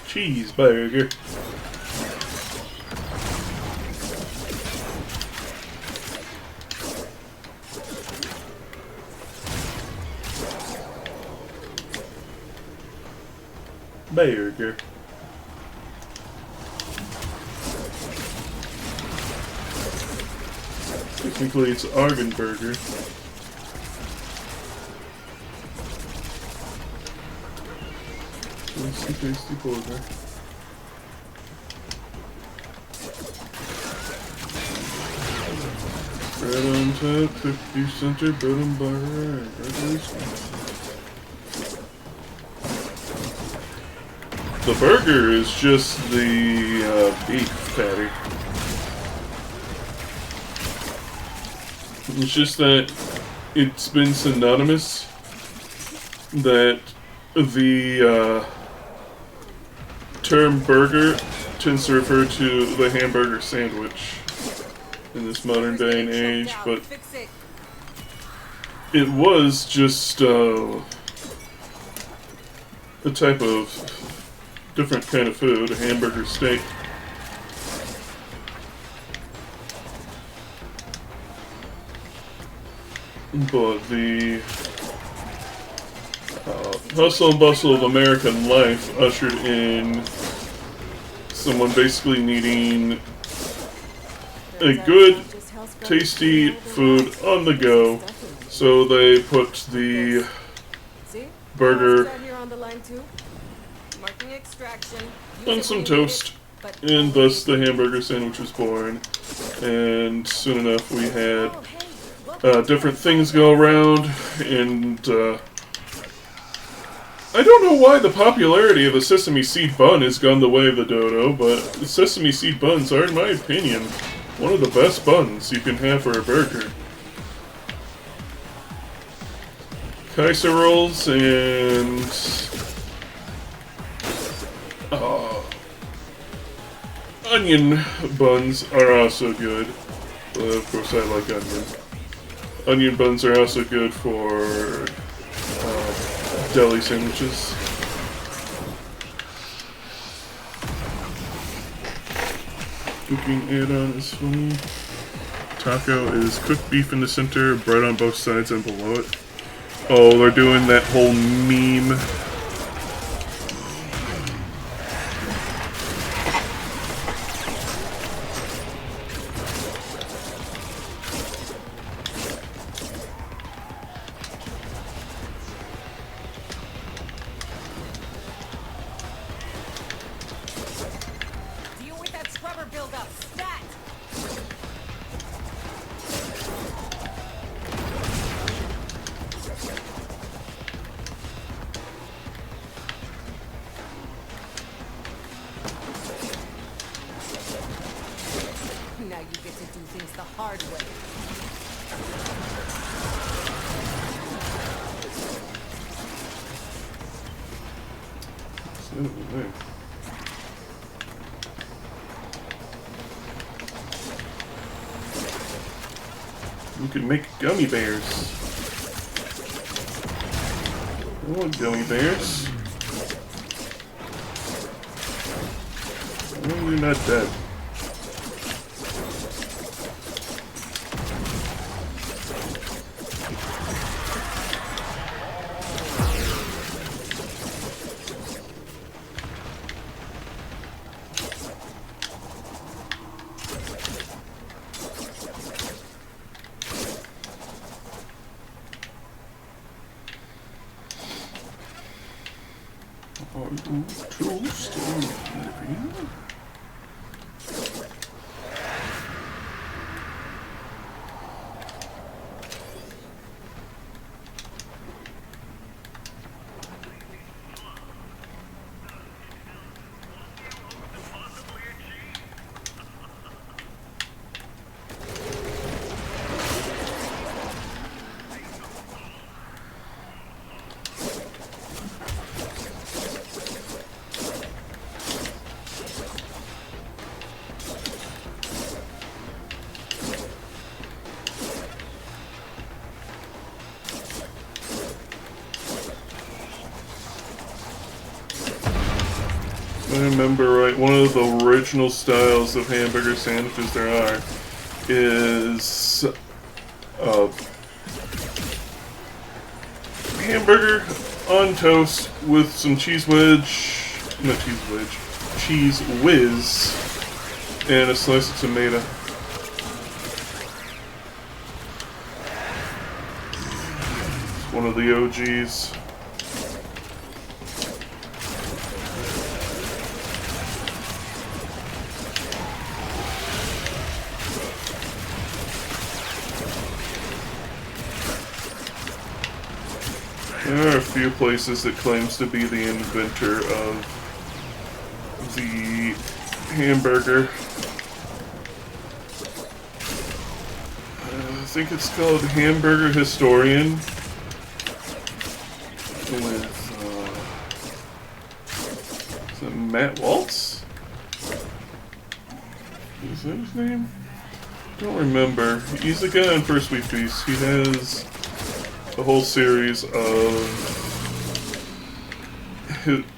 cheeseburger. Burger. Technically, it's Argon Burger. Tasty, tasty burger. Bread on top, 50 center, bread and butter, The burger is just the beef patty. It's just that it's been synonymous that the term burger tends to refer to the hamburger sandwich in this modern day and age, but it was just a type of different kind of food, a hamburger steak. But the hustle and bustle of American life ushered in someone basically needing a good, tasty food on the go. So they put the burger on some toast, and thus the hamburger sandwich was born. And soon enough we had different things go around, and I don't know why the popularity of a sesame seed bun has gone the way of the dodo, but sesame seed buns are, in my opinion, one of the best buns you can have for a burger. Kaiser rolls and onion buns are also good. Well, of course, I like onion. Onion buns are also good for deli sandwiches. Cooking add-on is funny. Taco is cooked beef in the center, bread on both sides and below it. Oh, they're doing that whole meme. Now you get to do things the hard way. You can make gummy bears. I want gummy bears. Oh, you're not dead. Are you two still living? If I remember right, one of the original styles of hamburger sandwiches there are is hamburger on toast with some cheese whiz, and a slice of tomato. It's one of the OGs. There are a few places that claims to be the inventor of the hamburger. I think it's called Hamburger Historian with is it Matt Waltz? Is that his name? I don't remember. He's the guy on First Week Feast. He has a whole series of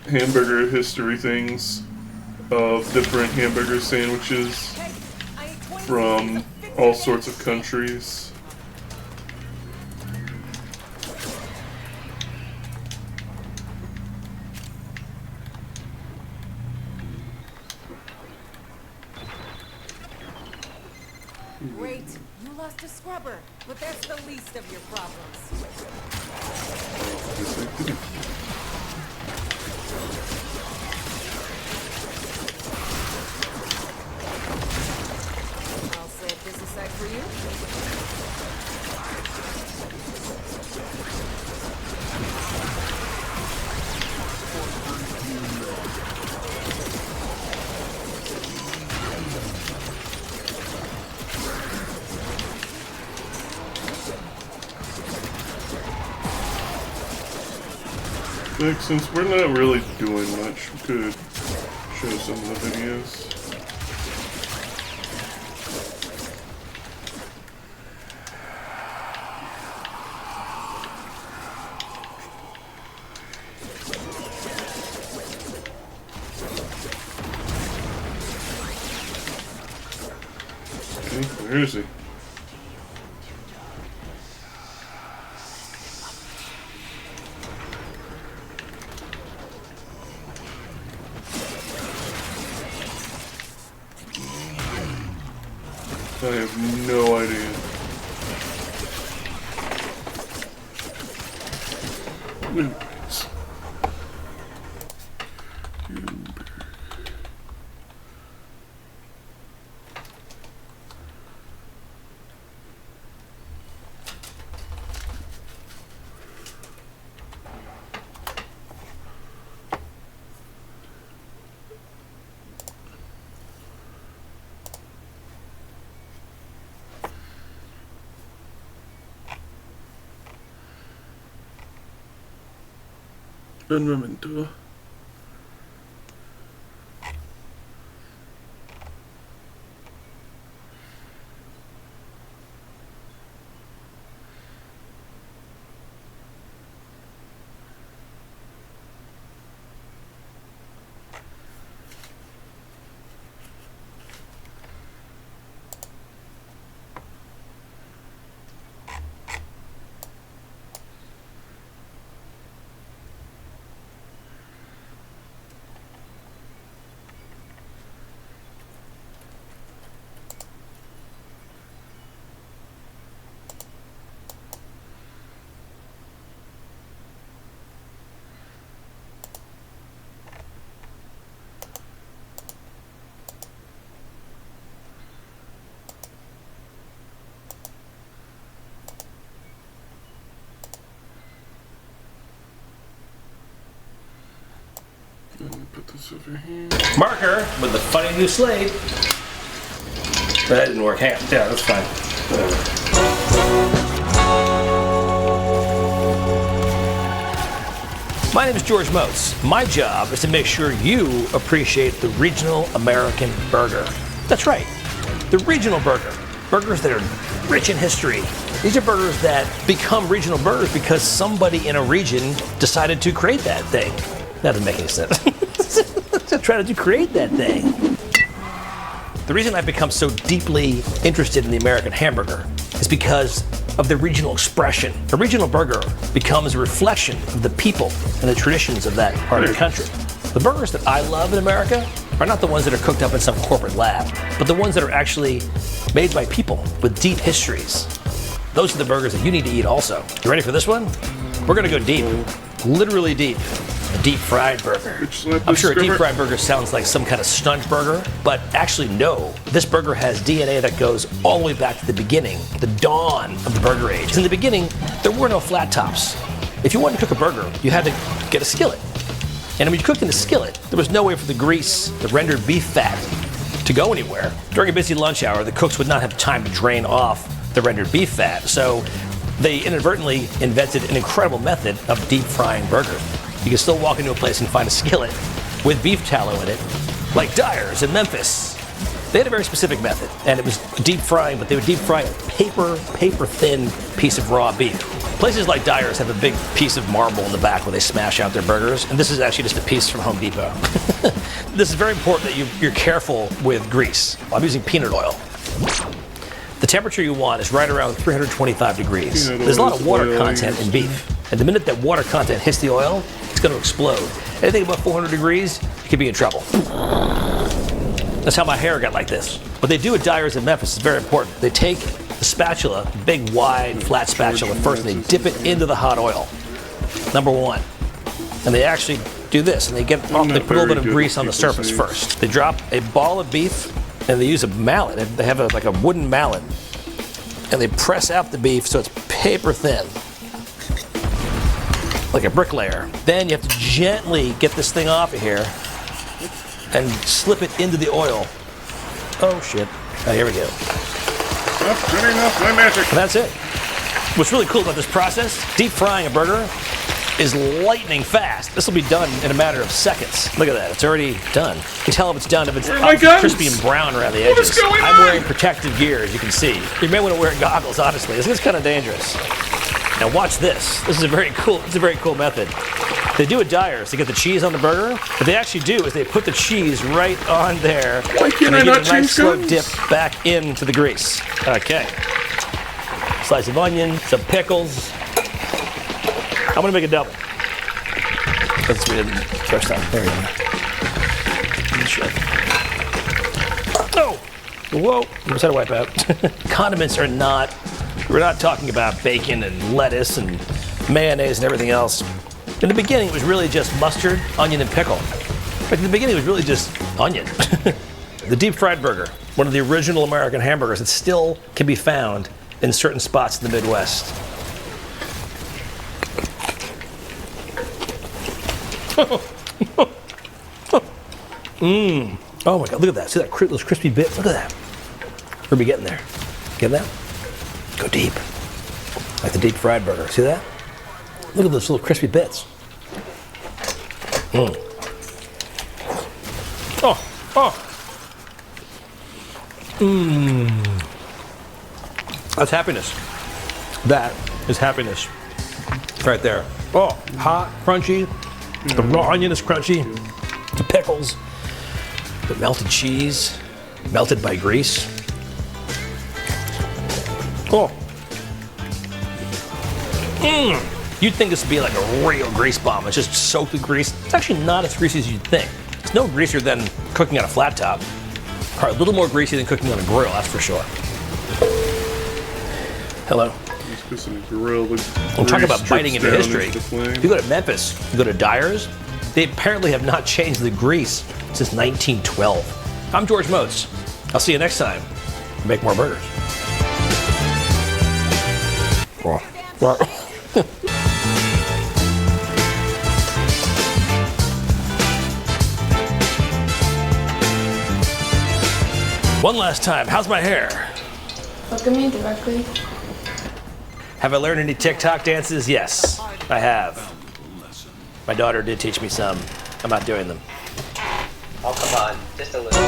hamburger history things of different hamburger sandwiches from all sorts of countries. Great, you lost a scrubber, but that's the least of your problems. I'll set this aside for you. Like, since we're not really doing much, we could show some of the videos. Okay, where is he? I have no idea. Anyways. Un momento. Put this over here. Marker with the funny new slate. That didn't work. Hang on. Yeah, that's fine. My name is George Motes. My job is to make sure you appreciate the regional American burger. That's right, the regional burger. Burgers that are rich in history. These are burgers that become regional burgers because somebody in a region decided to create that thing. That doesn't make any sense. Trying to create that thing. The reason I've become so deeply interested in the American hamburger is because of the regional expression. A regional burger becomes a reflection of the people and the traditions of that part of the country. The burgers that I love in America are not the ones that are cooked up in some corporate lab, but the ones that are actually made by people with deep histories. Those are the burgers that you need to eat also. You ready for this one? We're gonna go deep, literally deep. A deep fried burger. I'm sure a deep fried burger sounds like some kind of stunt burger, but actually no. This burger has DNA that goes all the way back to the beginning, the dawn of the burger age. In the beginning, there were no flat tops. If you wanted to cook a burger, you had to get a skillet. And when you cooked in a skillet, there was no way for the grease, the rendered beef fat, to go anywhere. During a busy lunch hour, the cooks would not have time to drain off the rendered beef fat, so they inadvertently invented an incredible method of deep frying burgers. You can still walk into a place and find a skillet with beef tallow in it, like Dyer's in Memphis. They had a very specific method, and it was deep frying, but they would deep fry a paper thin piece of raw beef. Places like Dyer's have a big piece of marble in the back where they smash out their burgers, and this is actually just a piece from Home Depot. This is very important that you're careful with grease. I'm using peanut oil. The temperature you want is right around 325 degrees. There's a lot of water content in beef, and the minute that water content hits the oil, it's going to explode. Anything above 400 degrees, you could be in trouble. That's how my hair got like this. What they do at Dyer's in Memphis is very important. They take the spatula, big, wide, flat spatula first, and they dip it into the hot oil. Number one. And they actually do this, and they put a little bit of grease on the surface first. They drop a ball of beef, and they use a mallet. They have like a wooden mallet, and they press out the beef so it's paper thin, like a bricklayer. Then you have to gently get this thing off of here and slip it into the oil. Oh shit! Oh, here we go. Turning off my magic. And that's it. What's really cool about this process, deep frying a burger, is lightning fast. This will be done in a matter of seconds. Look at that, it's already done. You can tell if it's done if it's crispy and brown around the edges. What is going on? I'm wearing protective gear, as you can see. You may want to wear goggles, honestly. This is kind of dangerous. Now watch this. This is a very cool method. They do at Dyer's to get the cheese on the burger. What they actually do is they put the cheese right on there. Why can't I not change slow dip back into the grease. Okay. Slice of onion, some pickles. I'm gonna make a double. That's what we did the first time. There we go. Oh! Whoa! Almost had a wipe out. Condiments are not, we're not talking about bacon and lettuce and mayonnaise and everything else. In the beginning, it was really just mustard, onion, and pickle. In the beginning, it was really just onion. The deep fried burger, one of the original American hamburgers that still can be found in certain spots in the Midwest. Oh my God, look at that. See those crispy bits? Look at that. Where are we getting there? Get that? Go deep. Like the deep fried burger. See that? Look at those little crispy bits. That's happiness. That is happiness. Right there. Oh, hot, crunchy. The raw onion is crunchy. The pickles. The melted cheese. Melted by grease. Oh. You'd think this would be like a real grease bomb. It's just soaked with grease. It's actually not as greasy as you'd think. It's no greasier than cooking on a flat top. Probably a little more greasy than cooking on a grill, that's for sure. Hello. I'm talking about biting into history. If you go to Memphis, you go to Dyer's, they apparently have not changed the grease since 1912. I'm George Motes. I'll see you next time. Make more burgers. One last time, how's my hair? Look at me directly. Have I learned any TikTok dances? Yes, I have. My daughter did teach me some. I'm not doing them. Oh, come on. Just a little.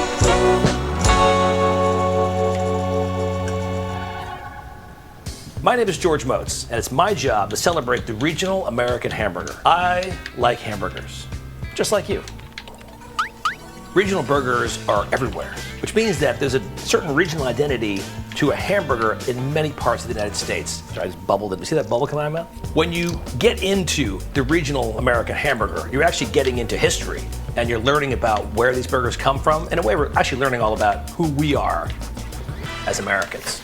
My name is George Motes, and it's my job to celebrate the regional American hamburger. I like hamburgers, just like you. Regional burgers are everywhere, which means that there's a certain regional identity to a hamburger in many parts of the United States. Sorry, I just bubbled it. You see that bubble coming out of my mouth? When you get into the regional American hamburger, you're actually getting into history, and you're learning about where these burgers come from. In a way, we're actually learning all about who we are as Americans.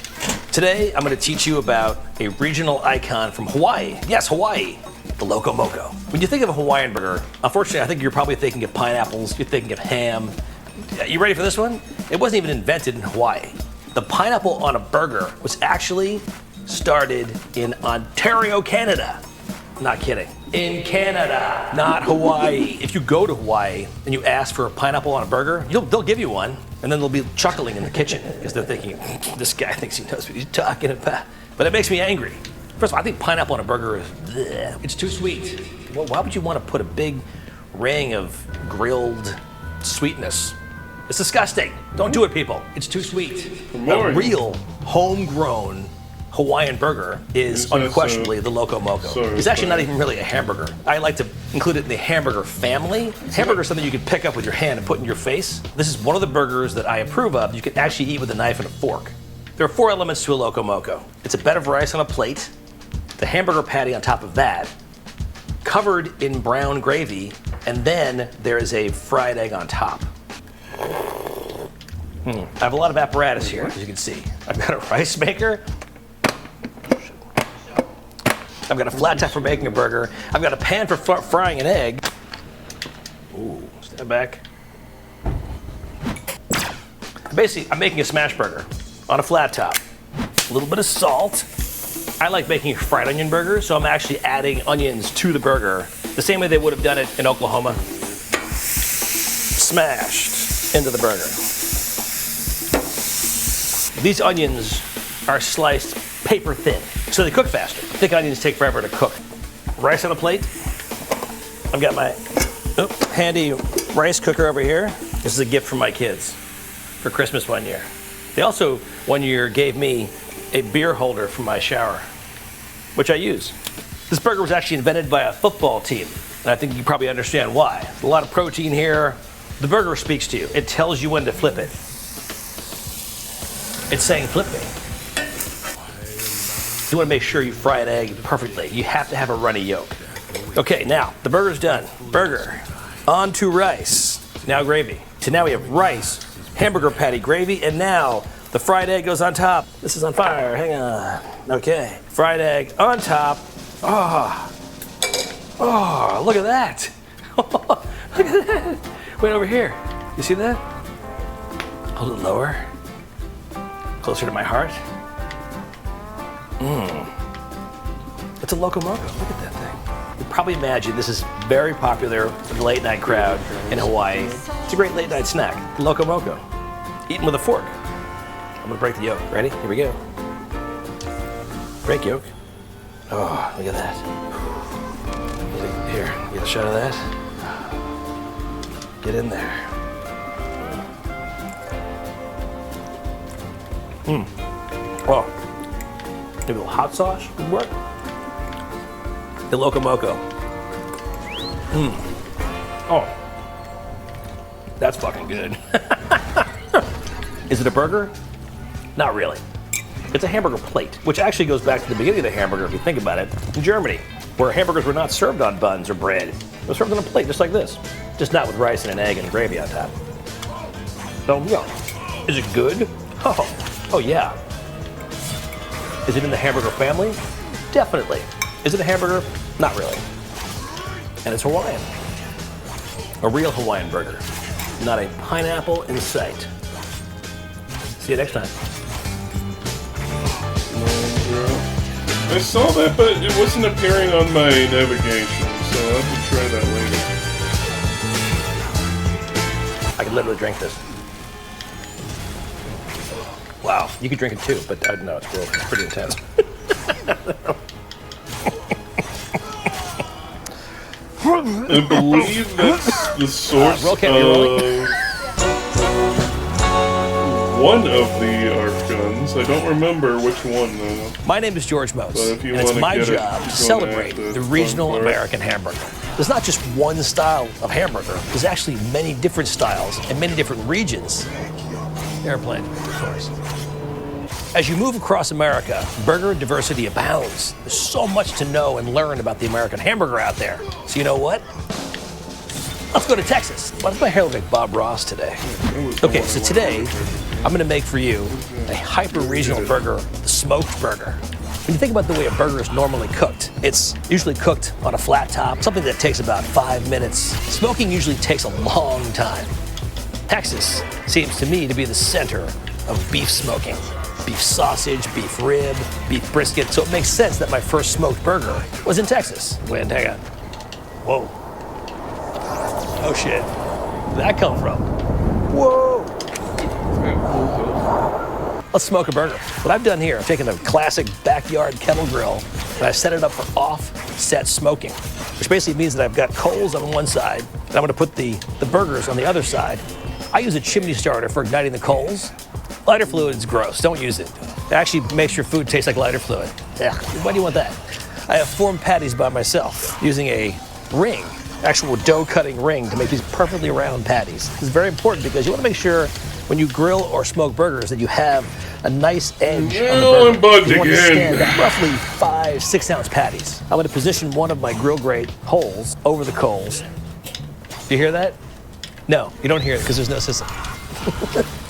Today, I'm going to teach you about a regional icon from Hawaii. Yes, Hawaii, the Loco Moco. When you think of a Hawaiian burger, unfortunately, I think you're probably thinking of pineapples, you're thinking of ham. You ready for this one? It wasn't even invented in Hawaii. The pineapple on a burger was actually started in Ontario, Canada. Not kidding. In Canada, not Hawaii. If you go to Hawaii and you ask for a pineapple on a burger, they'll give you one, and then they'll be chuckling in the kitchen because they're thinking, this guy thinks he knows what he's talking about. But it makes me angry. First of all, I think pineapple on a burger is, bleh, it's too sweet. Well, why would you want to put a big ring of grilled sweetness? It's disgusting. Don't do it, people. It's too sweet. A real homegrown Hawaiian burger is unquestionably the Loco Moco. It's actually not even really a hamburger. I like to include it in the hamburger family. Hamburger is something you can pick up with your hand and put in your face. This is one of the burgers that I approve of. You can actually eat with a knife and a fork. There are 4 elements to a Loco Moco. It's a bed of rice on a plate, the hamburger patty on top of that, covered in brown gravy, and then there is a fried egg on top. I have a lot of apparatus here, as you can see. I've got a rice maker. I've got a flat top for making a burger. I've got a pan for frying an egg. Ooh, stand back. Basically, I'm making a smash burger on a flat top. A little bit of salt. I like making a fried onion burger, so I'm actually adding onions to the burger the same way they would have done it in Oklahoma. Smashed into the burger. These onions are sliced paper thin, so they cook faster. I think onions take forever to cook. Rice on a plate. I've got my handy rice cooker over here. This is a gift from my kids for Christmas one year. They also, one year, gave me a beer holder for my shower, which I use. This burger was actually invented by a football team, and I think you probably understand why. There's a lot of protein here. The burger speaks to you. It tells you when to flip it. It's saying flip me. You want to make sure you fry an egg perfectly. You have to have a runny yolk. Okay, now the burger's done. Burger onto rice. Now gravy. So now we have rice, hamburger patty, gravy, and now the fried egg goes on top. This is on fire. Hang on. Okay, fried egg on top. Oh, look at that. Look at that. Wait over here. You see that? Hold it lower. Closer to my heart. It's a Loco Moco. Look at that thing. You probably imagine this is very popular with the late night crowd in Hawaii. It's a great late night snack. Loco Moco. Eaten with a fork. I'm gonna break the yolk. Ready? Here we go. Break yolk. Oh, look at that. Here, get a shot of that. Get in there. Oh. Maybe a little hot sauce would work. The Loco Moco. Oh. That's fucking good. Is it a burger? Not really. It's a hamburger plate, which actually goes back to the beginning of the hamburger, if you think about it, in Germany, where hamburgers were not served on buns or bread. They were served on a plate, just like this. Just not with rice and an egg and gravy on top. So, yeah. Is it good? Oh yeah. Is it in the hamburger family? Definitely. Is it a hamburger? Not really. And it's Hawaiian. A real Hawaiian burger. Not a pineapple in sight. See you next time. I saw that, but it wasn't appearing on my navigation, so I'll have to try that later. I could literally drink this. Wow, you could drink it too, but no, it's pretty intense. I believe that's the source of one of the ARC guns. I don't remember which one though. My name is George Mose, But if you and it's wanna my get it, job to you're celebrate gonna have the to regional fun part. American hamburger. There's not just one style of hamburger. There's actually many different styles and many different regions. Airplane, of course. As you move across America, burger diversity abounds. There's so much to know and learn about the American hamburger out there. So you know what? Let's go to Texas. Why does my hair look like Bob Ross today? Okay, so today, I'm gonna make for you a hyper-regional burger, the smoked burger. When you think about the way a burger is normally cooked, it's usually cooked on a flat top, something that takes about 5 minutes. Smoking usually takes a long time. Texas seems to me to be the center of beef smoking. Beef sausage, beef rib, beef brisket. So it makes sense that my first smoked burger was in Texas. Wait, hang on. Whoa. Oh shit. Where'd that come from? Whoa. Let's smoke a burger. What I've done here, I've taken a classic backyard kettle grill and I've set it up for offset smoking, which basically means that I've got coals on one side and I'm gonna put the burgers on the other side. I use a chimney starter for igniting the coals. Lighter fluid is gross, don't use it. It actually makes your food taste like lighter fluid. Yeah, why do you want that? I have formed patties by myself using a ring, actual dough cutting ring to make these perfectly round patties. This is very important because you want to make sure when you grill or smoke burgers that you have a nice edge on the burger. You want to stand at roughly 5-6 ounce patties. I'm going to position one of my grill grate holes over the coals. Do you hear that? No, you don't hear it because there's no system.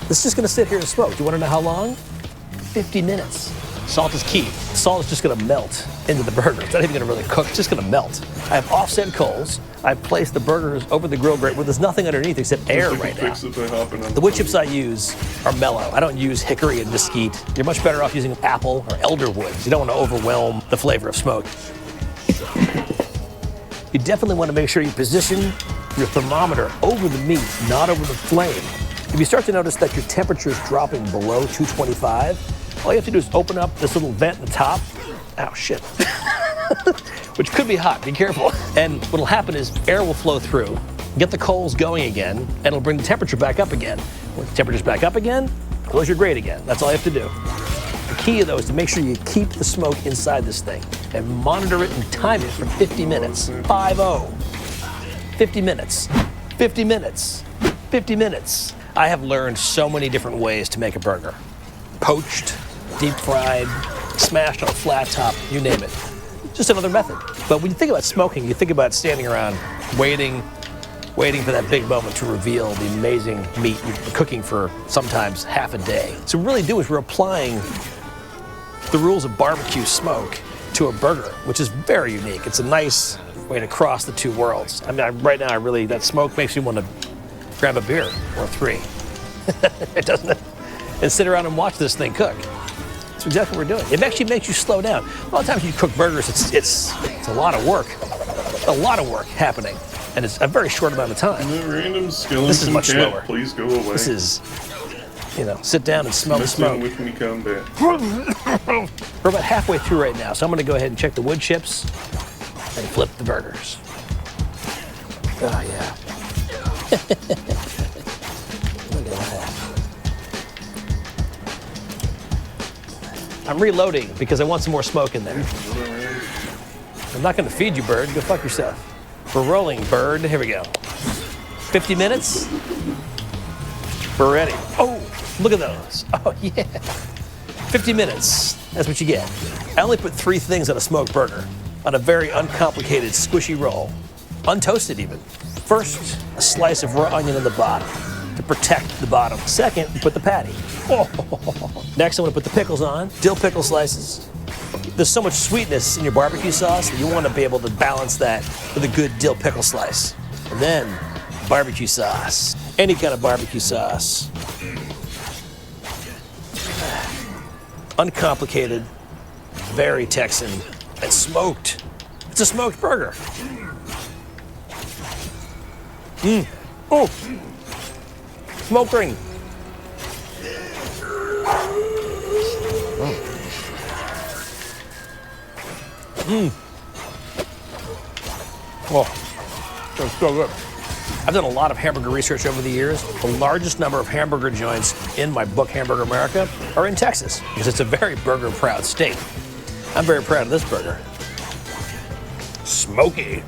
It's just gonna sit here and smoke. Do you wanna know how long? 50 minutes. Salt is key. Salt is just gonna melt into the burger. It's not even gonna really cook, it's just gonna melt. I have offset coals. I've placed the burgers over the grill grate where there's nothing underneath except air right now. The wood chips I use are mellow. I don't use hickory and mesquite. You're much better off using apple or elder woods. You don't wanna overwhelm the flavor of smoke. You definitely wanna make sure you position your thermometer over the meat, not over the flame. If you start to notice that your temperature is dropping below 225, all you have to do is open up this little vent in the top. Ow, shit. Which could be hot, be careful. And what'll happen is air will flow through, get the coals going again, and it'll bring the temperature back up again. When the temperature's back up again, close your grate again. That's all you have to do. The key though is to make sure you keep the smoke inside this thing and monitor it and time it for 50 minutes. 5-0. 50 minutes. 50 minutes. 50 minutes. I have learned so many different ways to make a burger. Poached, deep fried, smashed on a flat top, you name it. Just another method. But when you think about smoking, you think about standing around waiting for that big moment to reveal the amazing meat you've been cooking for sometimes half a day. So what we really do is we're applying the rules of barbecue smoke to a burger, which is very unique. It's a nice way to cross the two worlds. I mean, right now, that smoke makes me want to grab a beer or 3. It doesn't. And sit around and watch this thing cook. That's exactly what we're doing. It actually makes you slow down. A lot of times when you cook burgers, it's a lot of work. A lot of work happening. And it's a very short amount of time. The random skeleton this is much cat, slower. Please go away. This is, sit down and smell the smoke. With me combat. We're about halfway through right now, so I'm going to go ahead and check the wood chips and flip the burgers. Oh, yeah. Look at that. I'm reloading because I want some more smoke in there. I'm not going to feed you, bird. Go fuck yourself. We're rolling, bird. Here we go. 50 minutes. We're ready. Oh, look at those. Oh, yeah. 50 minutes. That's what you get. I only put 3 things on a smoked burger. On a very uncomplicated, squishy roll. Untoasted, even. First, a slice of raw onion in the bottom to protect the bottom. Second, you put the patty. Oh. Next, I'm gonna put the pickles on. Dill pickle slices. There's so much sweetness in your barbecue sauce that you want to be able to balance that with a good dill pickle slice. And then, barbecue sauce. Any kind of barbecue sauce. Uncomplicated, very Texan, and smoked. It's a smoked burger. Oh, smoked ring. Oh, that's so good. I've done a lot of hamburger research over the years. The largest number of hamburger joints in my book, Hamburger America, are in Texas, because it's a very burger-proud state. I'm very proud of this burger. Smoky.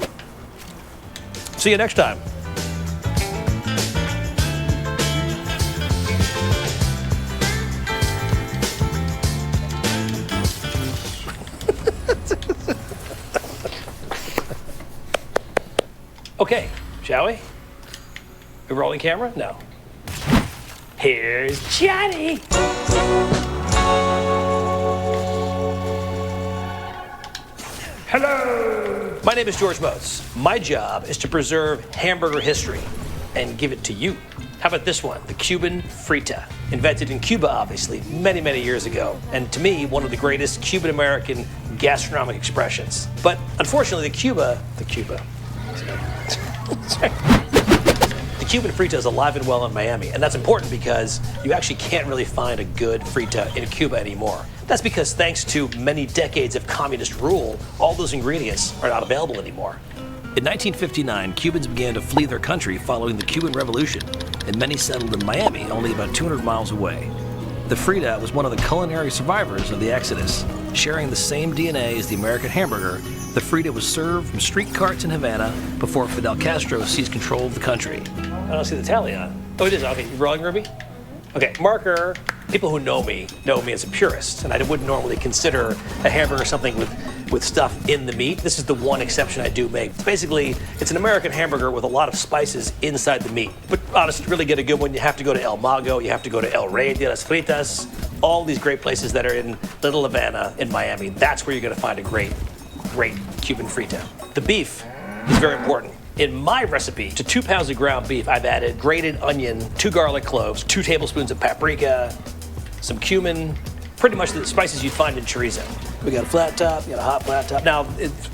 See you next time. Okay, shall we? A rolling camera? No. Here's Johnny. Hello. My name is George Motes. My job is to preserve hamburger history and give it to you. How about this one? The Cuban frita. Invented in Cuba, obviously, many, many years ago. And to me, one of the greatest Cuban-American gastronomic expressions. But unfortunately, the Cuban frita is alive and well in Miami, and that's important because you actually can't really find a good frita in Cuba anymore. That's because thanks to many decades of communist rule, all those ingredients are not available anymore. In 1959, Cubans began to flee their country following the Cuban Revolution, and many settled in Miami, only about 200 miles away. The frita was one of the culinary survivors of the Exodus. Sharing the same DNA as the American hamburger, the frita was served from street carts in Havana before Fidel Castro seized control of the country. I don't see the tally on. Oh, it is. Okay, you rolling, Ruby? Okay, marker. People who know me as a purist, and I wouldn't normally consider a hamburger something with stuff in the meat. This is the one exception I do make. Basically, it's an American hamburger with a lot of spices inside the meat. But honestly, to really get a good one, you have to go to El Mago, you have to go to El Rey de las Fritas, all these great places that are in Little Havana in Miami. That's where you're gonna find a great Cuban frita. The beef is very important. In my recipe, to 2 pounds of ground beef, I've added grated onion, 2 garlic cloves, 2 tablespoons of paprika, some cumin, pretty much the spices you'd find in chorizo. We got a flat top, we got a hot flat top. Now,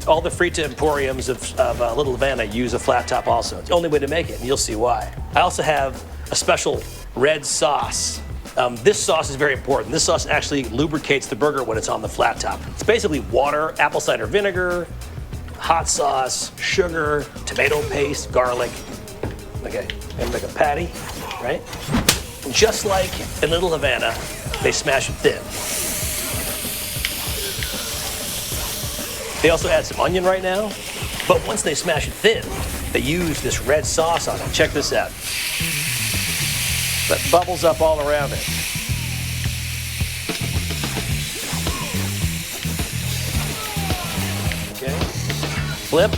all the frita emporiums of Little Havana use a flat top also. It's the only way to make it, and you'll see why. I also have a special red sauce. This sauce is very important. This sauce actually lubricates the burger when it's on the flat top. It's basically water, apple cider vinegar, hot sauce, sugar, tomato paste, garlic. Okay, and make a patty, right? And just like in Little Havana, they smash it thin. They also add some onion right now, but once they smash it thin, they use this red sauce on it. Check this out. That bubbles up all around it. Okay. Flip.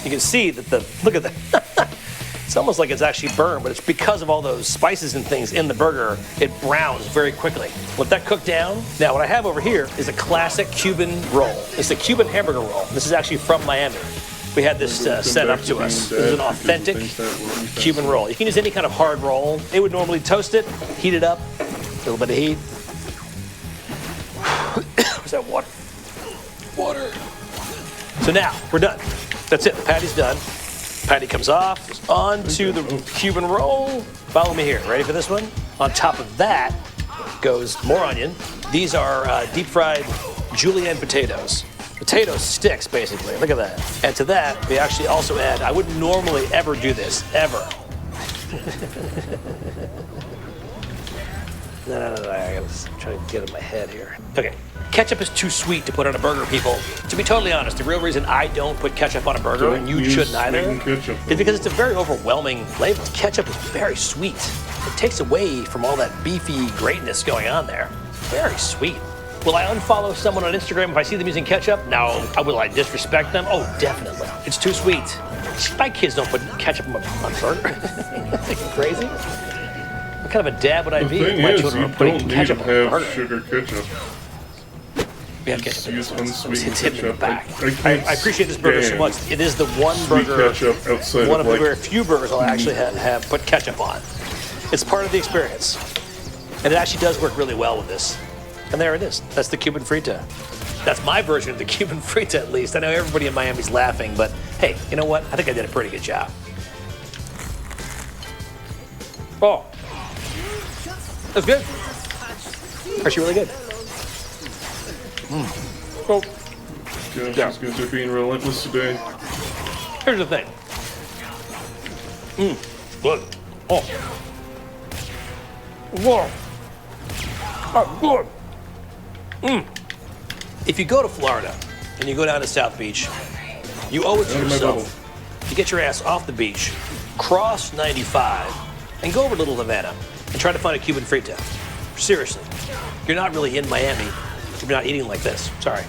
You can see that look at that. It's almost like it's actually burned, but it's because of all those spices and things in the burger, it browns very quickly. Let that cook down. Now what I have over here is a classic Cuban roll. It's a Cuban hamburger roll. This is actually from Miami. We had this sent up to us. This is an authentic Cuban roll. You can use any kind of hard roll. They would normally toast it, heat it up, a little bit of heat. Where's that water? Water. So now, we're done. That's it, the patty's done. Patty comes off, goes onto the Cuban roll. Follow me here, ready for this one? On top of that goes more onion. These are deep fried julienne potatoes. Potato sticks, basically. Look at that. And to that, we actually also add, I wouldn't normally ever do this, ever. No, I gotta try to get it in my head here. Okay, ketchup is too sweet to put on a burger, people. To be totally honest, the real reason I don't put ketchup on a burger, and you shouldn't either, is because it's a very overwhelming flavor. Ketchup is very sweet. It takes away from all that beefy greatness going on there. Very sweet. Will I unfollow someone on Instagram if I see them using ketchup? No. Will I disrespect them? Oh, definitely. It's too sweet. My kids don't put ketchup on burger. Thinking crazy? What kind of a dad would I be if my children were putting ketchup on a burger? Sugar ketchup. We have ketchup. Use unsweetened It's hidden in the ketchup. back. I appreciate this burger so much. It is the one burger, one of the very few burgers I'll actually have put ketchup on. It's part of the experience. And it actually does work really well with this. And there it is. That's the Cuban frita. That's my version of the Cuban frita, at least. I know everybody in Miami's laughing, but hey, you know what? I think I did a pretty good job. Oh. That's good. Actually really good. Oh, Gosh, Yeah. these guys are being relentless today. here's the thing. Good. Oh. Whoa. Oh, good. If you go to Florida and you go down to South Beach, you owe it to Out of my yourself to get your ass off the beach, cross 95, and go over to Little Havana and try to find a Cuban frito. Seriously. You're not really in Miami if you're not eating like this. Sorry.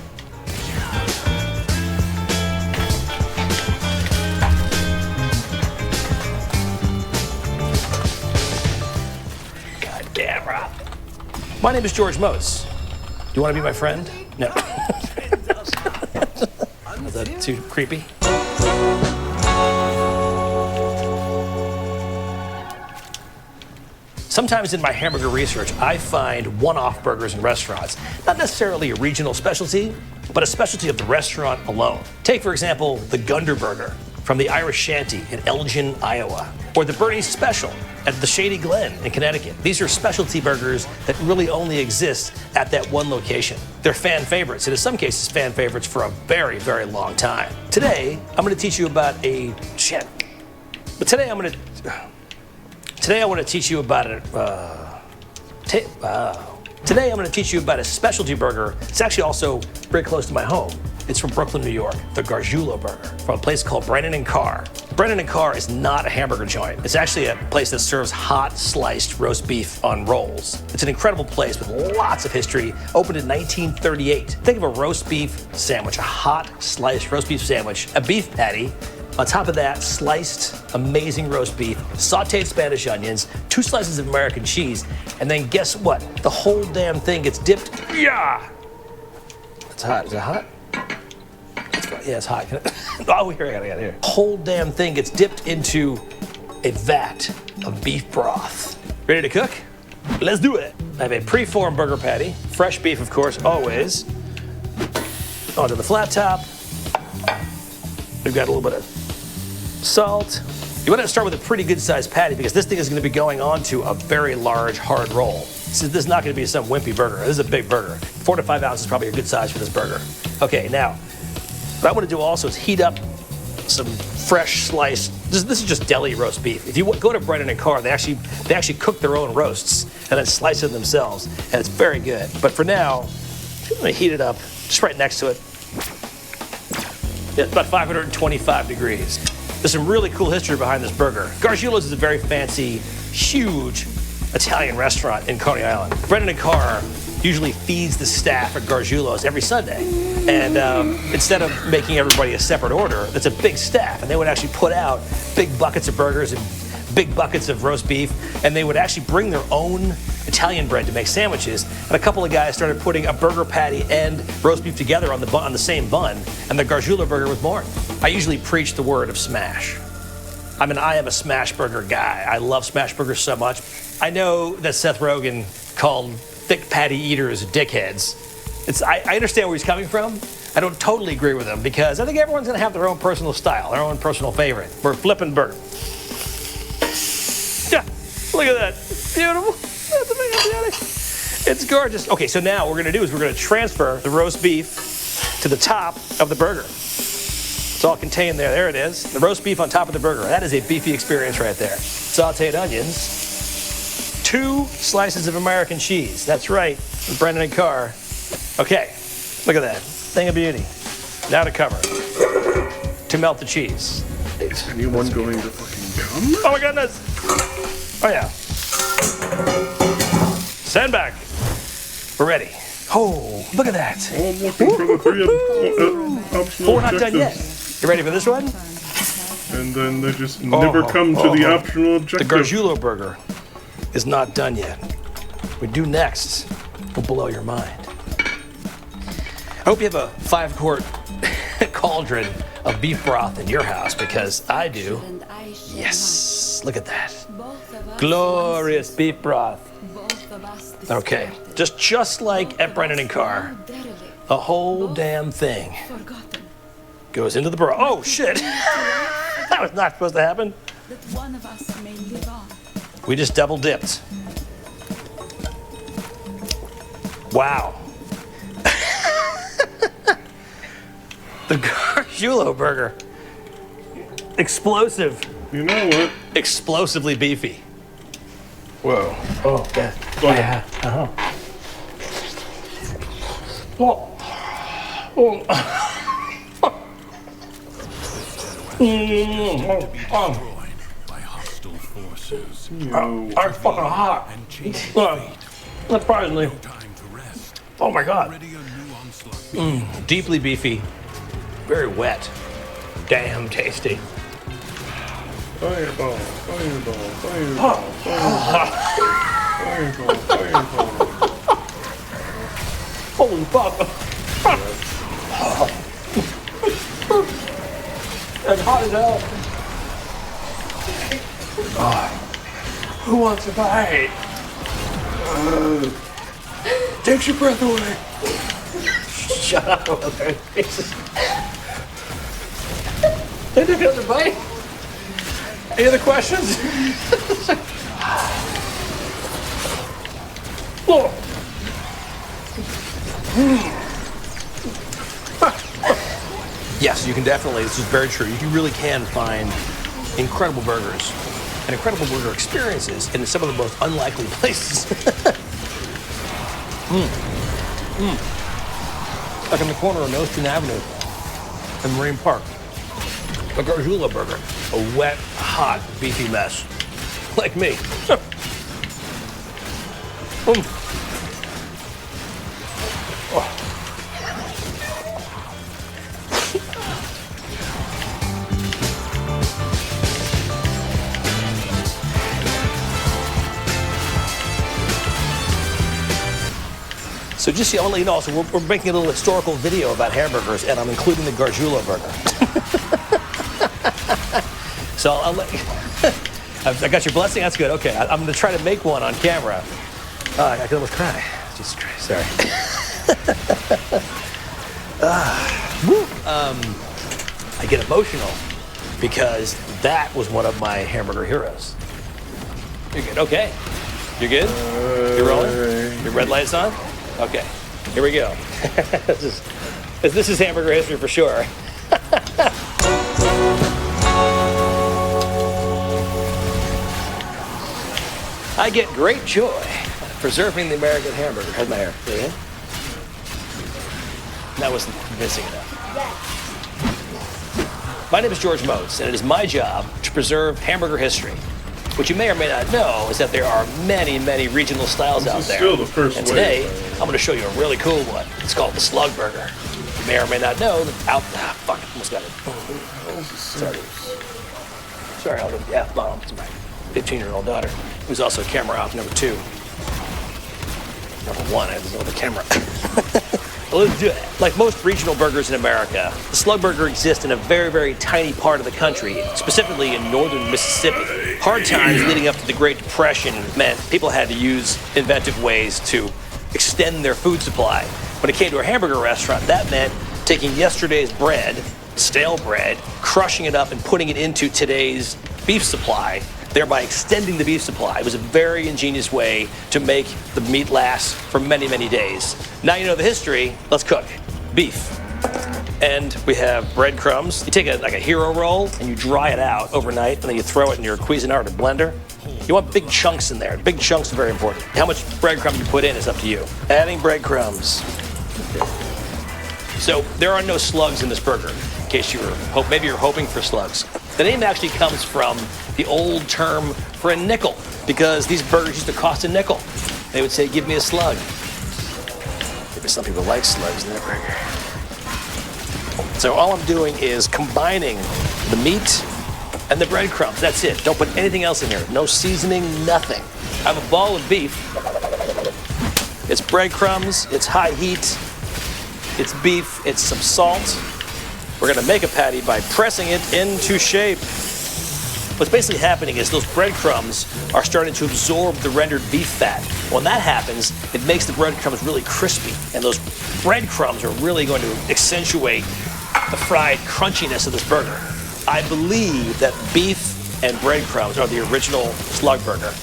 God damn, Rob. My name is George Mose. Do you want to be my friend? No. Is that too creepy? Sometimes in my hamburger research, I find one-off burgers in restaurants. Not necessarily a regional specialty, but a specialty of the restaurant alone. Take, for example, the Gunder Burger from the Irish Shanty in Elgin, Iowa, or the Bernie's Special at the Shady Glen in Connecticut. These are specialty burgers that really only exist at that one location. They're fan favorites, and in some cases, fan favorites for a very, very long time. Today, I'm going to teach you about a Today I want to teach you about Today I'm going to teach you about a specialty burger. It's actually also very close to my home. It's from Brooklyn, New York, the Gargiulo Burger, from a place called Brennan & Carr. Brennan & Carr is not a hamburger joint. It's actually a place that serves hot sliced roast beef on rolls. It's an incredible place with lots of history, opened in 1938. Think of a roast beef sandwich, a hot sliced roast beef sandwich, a beef patty. On top of that, sliced, amazing roast beef, sauteed Spanish onions, 2 slices of American cheese, and then guess what? The whole damn thing gets dipped. Yeah! It's hot. Is it hot? Yeah, it's hot. Oh, here, I got it here. Whole damn thing gets dipped into a vat of beef broth. Ready to cook? Let's do it. I have a pre-formed burger patty, fresh beef, of course, always. Onto the flat top. We've got a little bit of salt. You want to start with a pretty good sized patty because this thing is going to be going onto a very large hard roll. So this is not going to be some wimpy burger. This is a big burger. 4 to 5 ounces is probably a good size for this burger. Okay, now, what I want to do also is heat up some fresh sliced, this is just deli roast beef. If you go to Brennan & Carr, they actually cook their own roasts and then slice them themselves, and it's very good. But for now, I'm going to heat it up just right next to it. Yeah, it's about 525 degrees. There's some really cool history behind this burger. Gargiulo's is a very fancy, huge Italian restaurant in Coney Island. Brennan & Carr usually feeds the staff at Gargiulo's every Sunday. And instead of making everybody a separate order, it's a big staff. And they would actually put out big buckets of burgers and big buckets of roast beef. And they would actually bring their own Italian bread to make sandwiches. And a couple of guys started putting a burger patty and roast beef together on the same bun. And the Gargiulo burger was born. I usually preach the word of smash. I am a smash burger guy. I love smash burgers so much. I know that Seth Rogen called thick patty eaters dickheads. I understand where he's coming from. I don't totally agree with him because I think everyone's gonna have their own personal style, their own personal favorite. We're flipping burger. Yeah, look at that. Beautiful. That's amazing. It's gorgeous. Okay, so now what we're gonna do is we're gonna transfer the roast beef to the top of the burger. It's all contained there. There it is. The roast beef on top of the burger. That is a beefy experience right there. Sauteed onions. 2 slices of American cheese. That's right. Brennan & Carr. Okay. Look at that. Thing of beauty. Now to cover. To melt the cheese. Is anyone going to fucking come? Oh my goodness. Oh yeah. Stand back. We're ready. Oh, look at that. Oh, I'm looking for the 3 optional We're not done yet. objectives. You ready for this one? And then they just never come to the optional objective. The Gargiulo burger is not done yet. We do next will blow your mind. I hope you have a 5-quart cauldron of beef broth in your house because I do. Yes, look at that. Glorious beef broth. Okay, just like at Brennan & Carr, the whole damn thing goes into the broth. Oh shit! That was not supposed to happen. We just double dipped. Wow. The Gargiulo burger. Explosive. You know what? Explosively beefy. Whoa. Oh, yeah. Go ahead. Uh-huh. Oh. Oh. By hostile forces. I'm fucking hot. Surprisingly. Oh my god. Deeply beefy. Very wet. Damn tasty. Fireball, fireball, fireball, fireball, fireball. Holy fuck. It's hot as hell. Who wants a bite? Takes your breath away. Shut up over there. They took another bite. Any other questions? Oh. Yes, you can definitely, this is very true. You really can find incredible burgers and incredible burger experiences in some of the most unlikely places. Like in the corner of Nostrand Avenue and Marine Park. A Gargiulo burger, a wet, hot, beefy mess. Like me. So just I want to let you know, so we're making a little historical video about hamburgers, and I'm including the Gargiulo burger. So I'll let you, I got your blessing, that's good. Okay, I'm gonna try to make one on camera. I could almost cry. Jesus Christ, sorry. I get emotional because that was one of my hamburger heroes. You're good, okay. You're good? You're rolling? Your red light's on? Okay, here we go. This is hamburger history for sure. I get great joy preserving the American hamburger. How's my hair? Really good? That wasn't convincing enough. My name is George Motes, and it is my job to preserve hamburger history. What you may or may not know is that there are many, many regional styles out there. Still the first and today, I'm going to show you a really cool one. It's called the Slug Burger. You may or may not know that fuck, almost got it. Sorry, I'll the F-bomb to my 15-year-old daughter, who's also camera op number 2. Number 1, I have to know the camera. Let's do it. Like most regional burgers in America, the Slug Burger exists in a very, very tiny part of the country, specifically in northern Mississippi. Hard times leading up to the Great Depression meant people had to use inventive ways to extend their food supply. When it came to a hamburger restaurant, that meant taking yesterday's bread, stale bread, crushing it up and putting it into today's beef supply, thereby extending the beef supply. It was a very ingenious way to make the meat last for many, many days. Now you know the history, let's cook. Beef. And we have breadcrumbs. You take a hero roll and you dry it out overnight, and then you throw it in your Cuisinart or blender. You want big chunks in there. Big chunks are very important. How much breadcrumb you put in is up to you. Adding breadcrumbs. So there are no slugs in this burger, in case you were maybe you're hoping for slugs. The name actually comes from the old term for a nickel, because these burgers used to cost a nickel. They would say, "Give me a slug." Maybe some people like slugs in their burger. So all I'm doing is combining the meat and the breadcrumbs. That's it. Don't put anything else in here. No seasoning, nothing. I have a ball of beef. It's breadcrumbs, it's high heat, it's beef, it's some salt. We're gonna make a patty by pressing it into shape. What's basically happening is those breadcrumbs are starting to absorb the rendered beef fat. When that happens, it makes the breadcrumbs really crispy, and those breadcrumbs are really going to accentuate the fried crunchiness of this burger. I believe that beef and breadcrumbs are the original Slug Burger.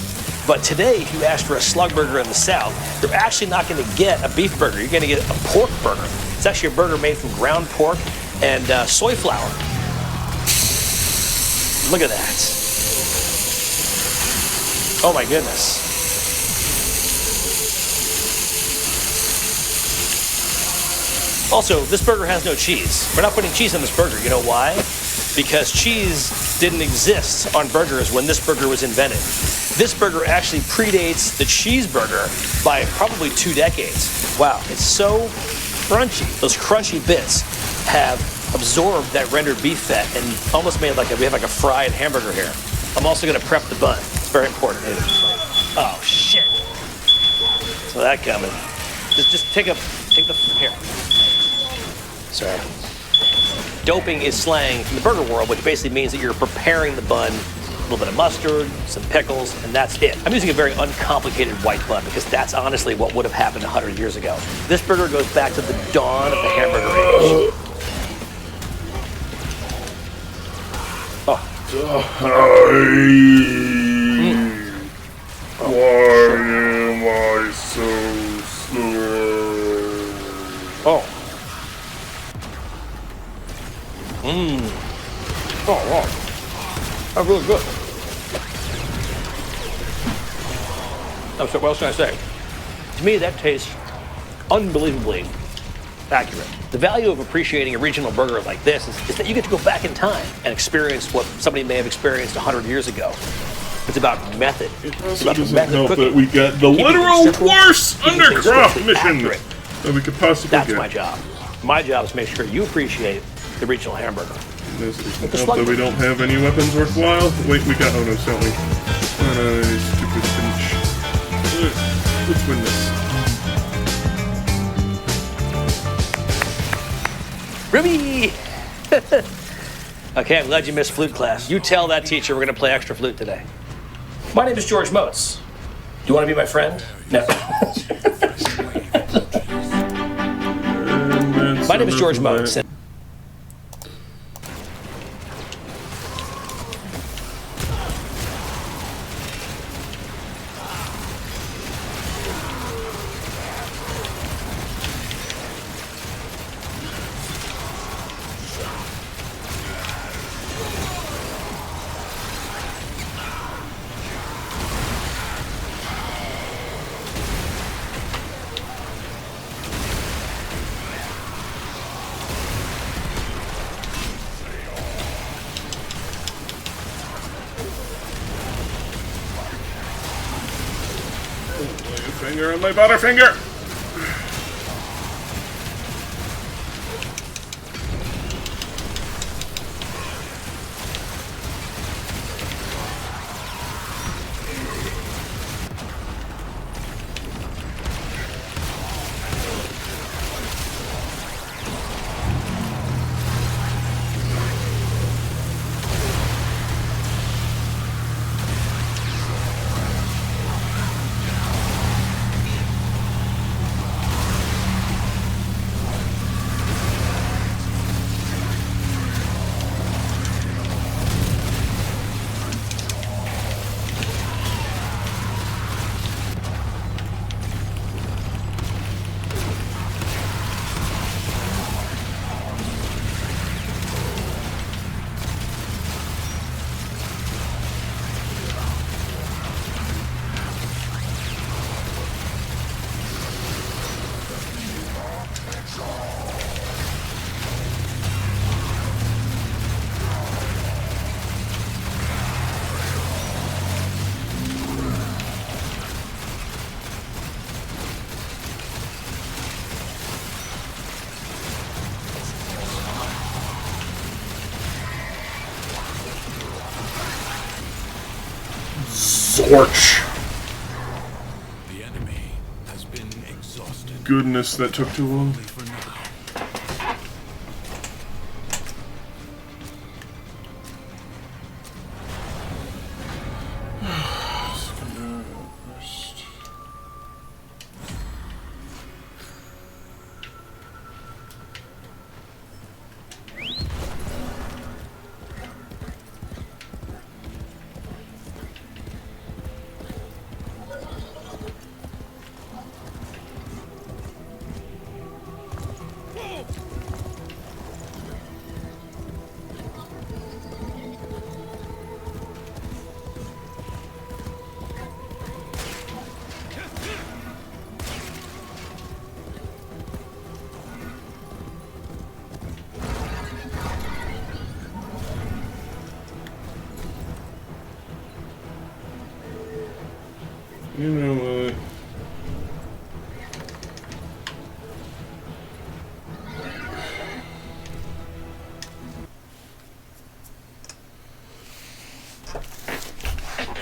But today, if you ask for a slug burger in the South, you're actually not going to get a beef burger. You're going to get a pork burger. It's actually a burger made from ground pork and soy flour. Look at that. Oh my goodness. Also, this burger has no cheese. We're not putting cheese on this burger. You know why? Because cheese didn't exist on burgers when this burger was invented. This burger actually predates the cheeseburger by probably 2 decades. Wow, it's so crunchy. Those crunchy bits have absorbed that rendered beef fat and almost made like we have like a fried hamburger here. I'm also gonna prep the bun. It's very important. Oh shit! So that coming. Just take the here. Sorry. Doping is slang from the burger world, which basically means that you're preparing the bun, a little bit of mustard, some pickles, and that's it. I'm using a very uncomplicated white bun because that's honestly what would have happened 100 years ago. This burger goes back to the dawn of the hamburger age. Oh. Why am I so slow? Oh. Oh, wow. That's really good. What else can I say? To me, that tastes unbelievably accurate. The value of appreciating a regional burger like this is that you get to go back in time and experience what somebody may have experienced 100 years ago. It's about method. It also doesn't help that we got the literal worst undercraft mission that we could possibly get. That's my job. My job is to make sure you appreciate the regional hamburger. This doesn't help that we don't have any weapons worthwhile. Wait, we got... Oh no, Sally. Stupid pinch. Let's win this. Ruby! Okay, I'm glad you missed flute class. You tell that teacher we're going to play extra flute today. My name is George Motes. Do you want to be my friend? No. My name is George Motes. Finger on my butterfinger! Zorch! The enemy has been exhausted. Goodness, that took too long. You know what?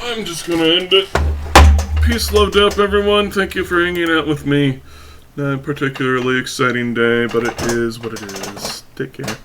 I'm just gonna end it. Peace, love, up, everyone. Thank you for hanging out with me. Not a particularly exciting day, but it is what it is. Take care.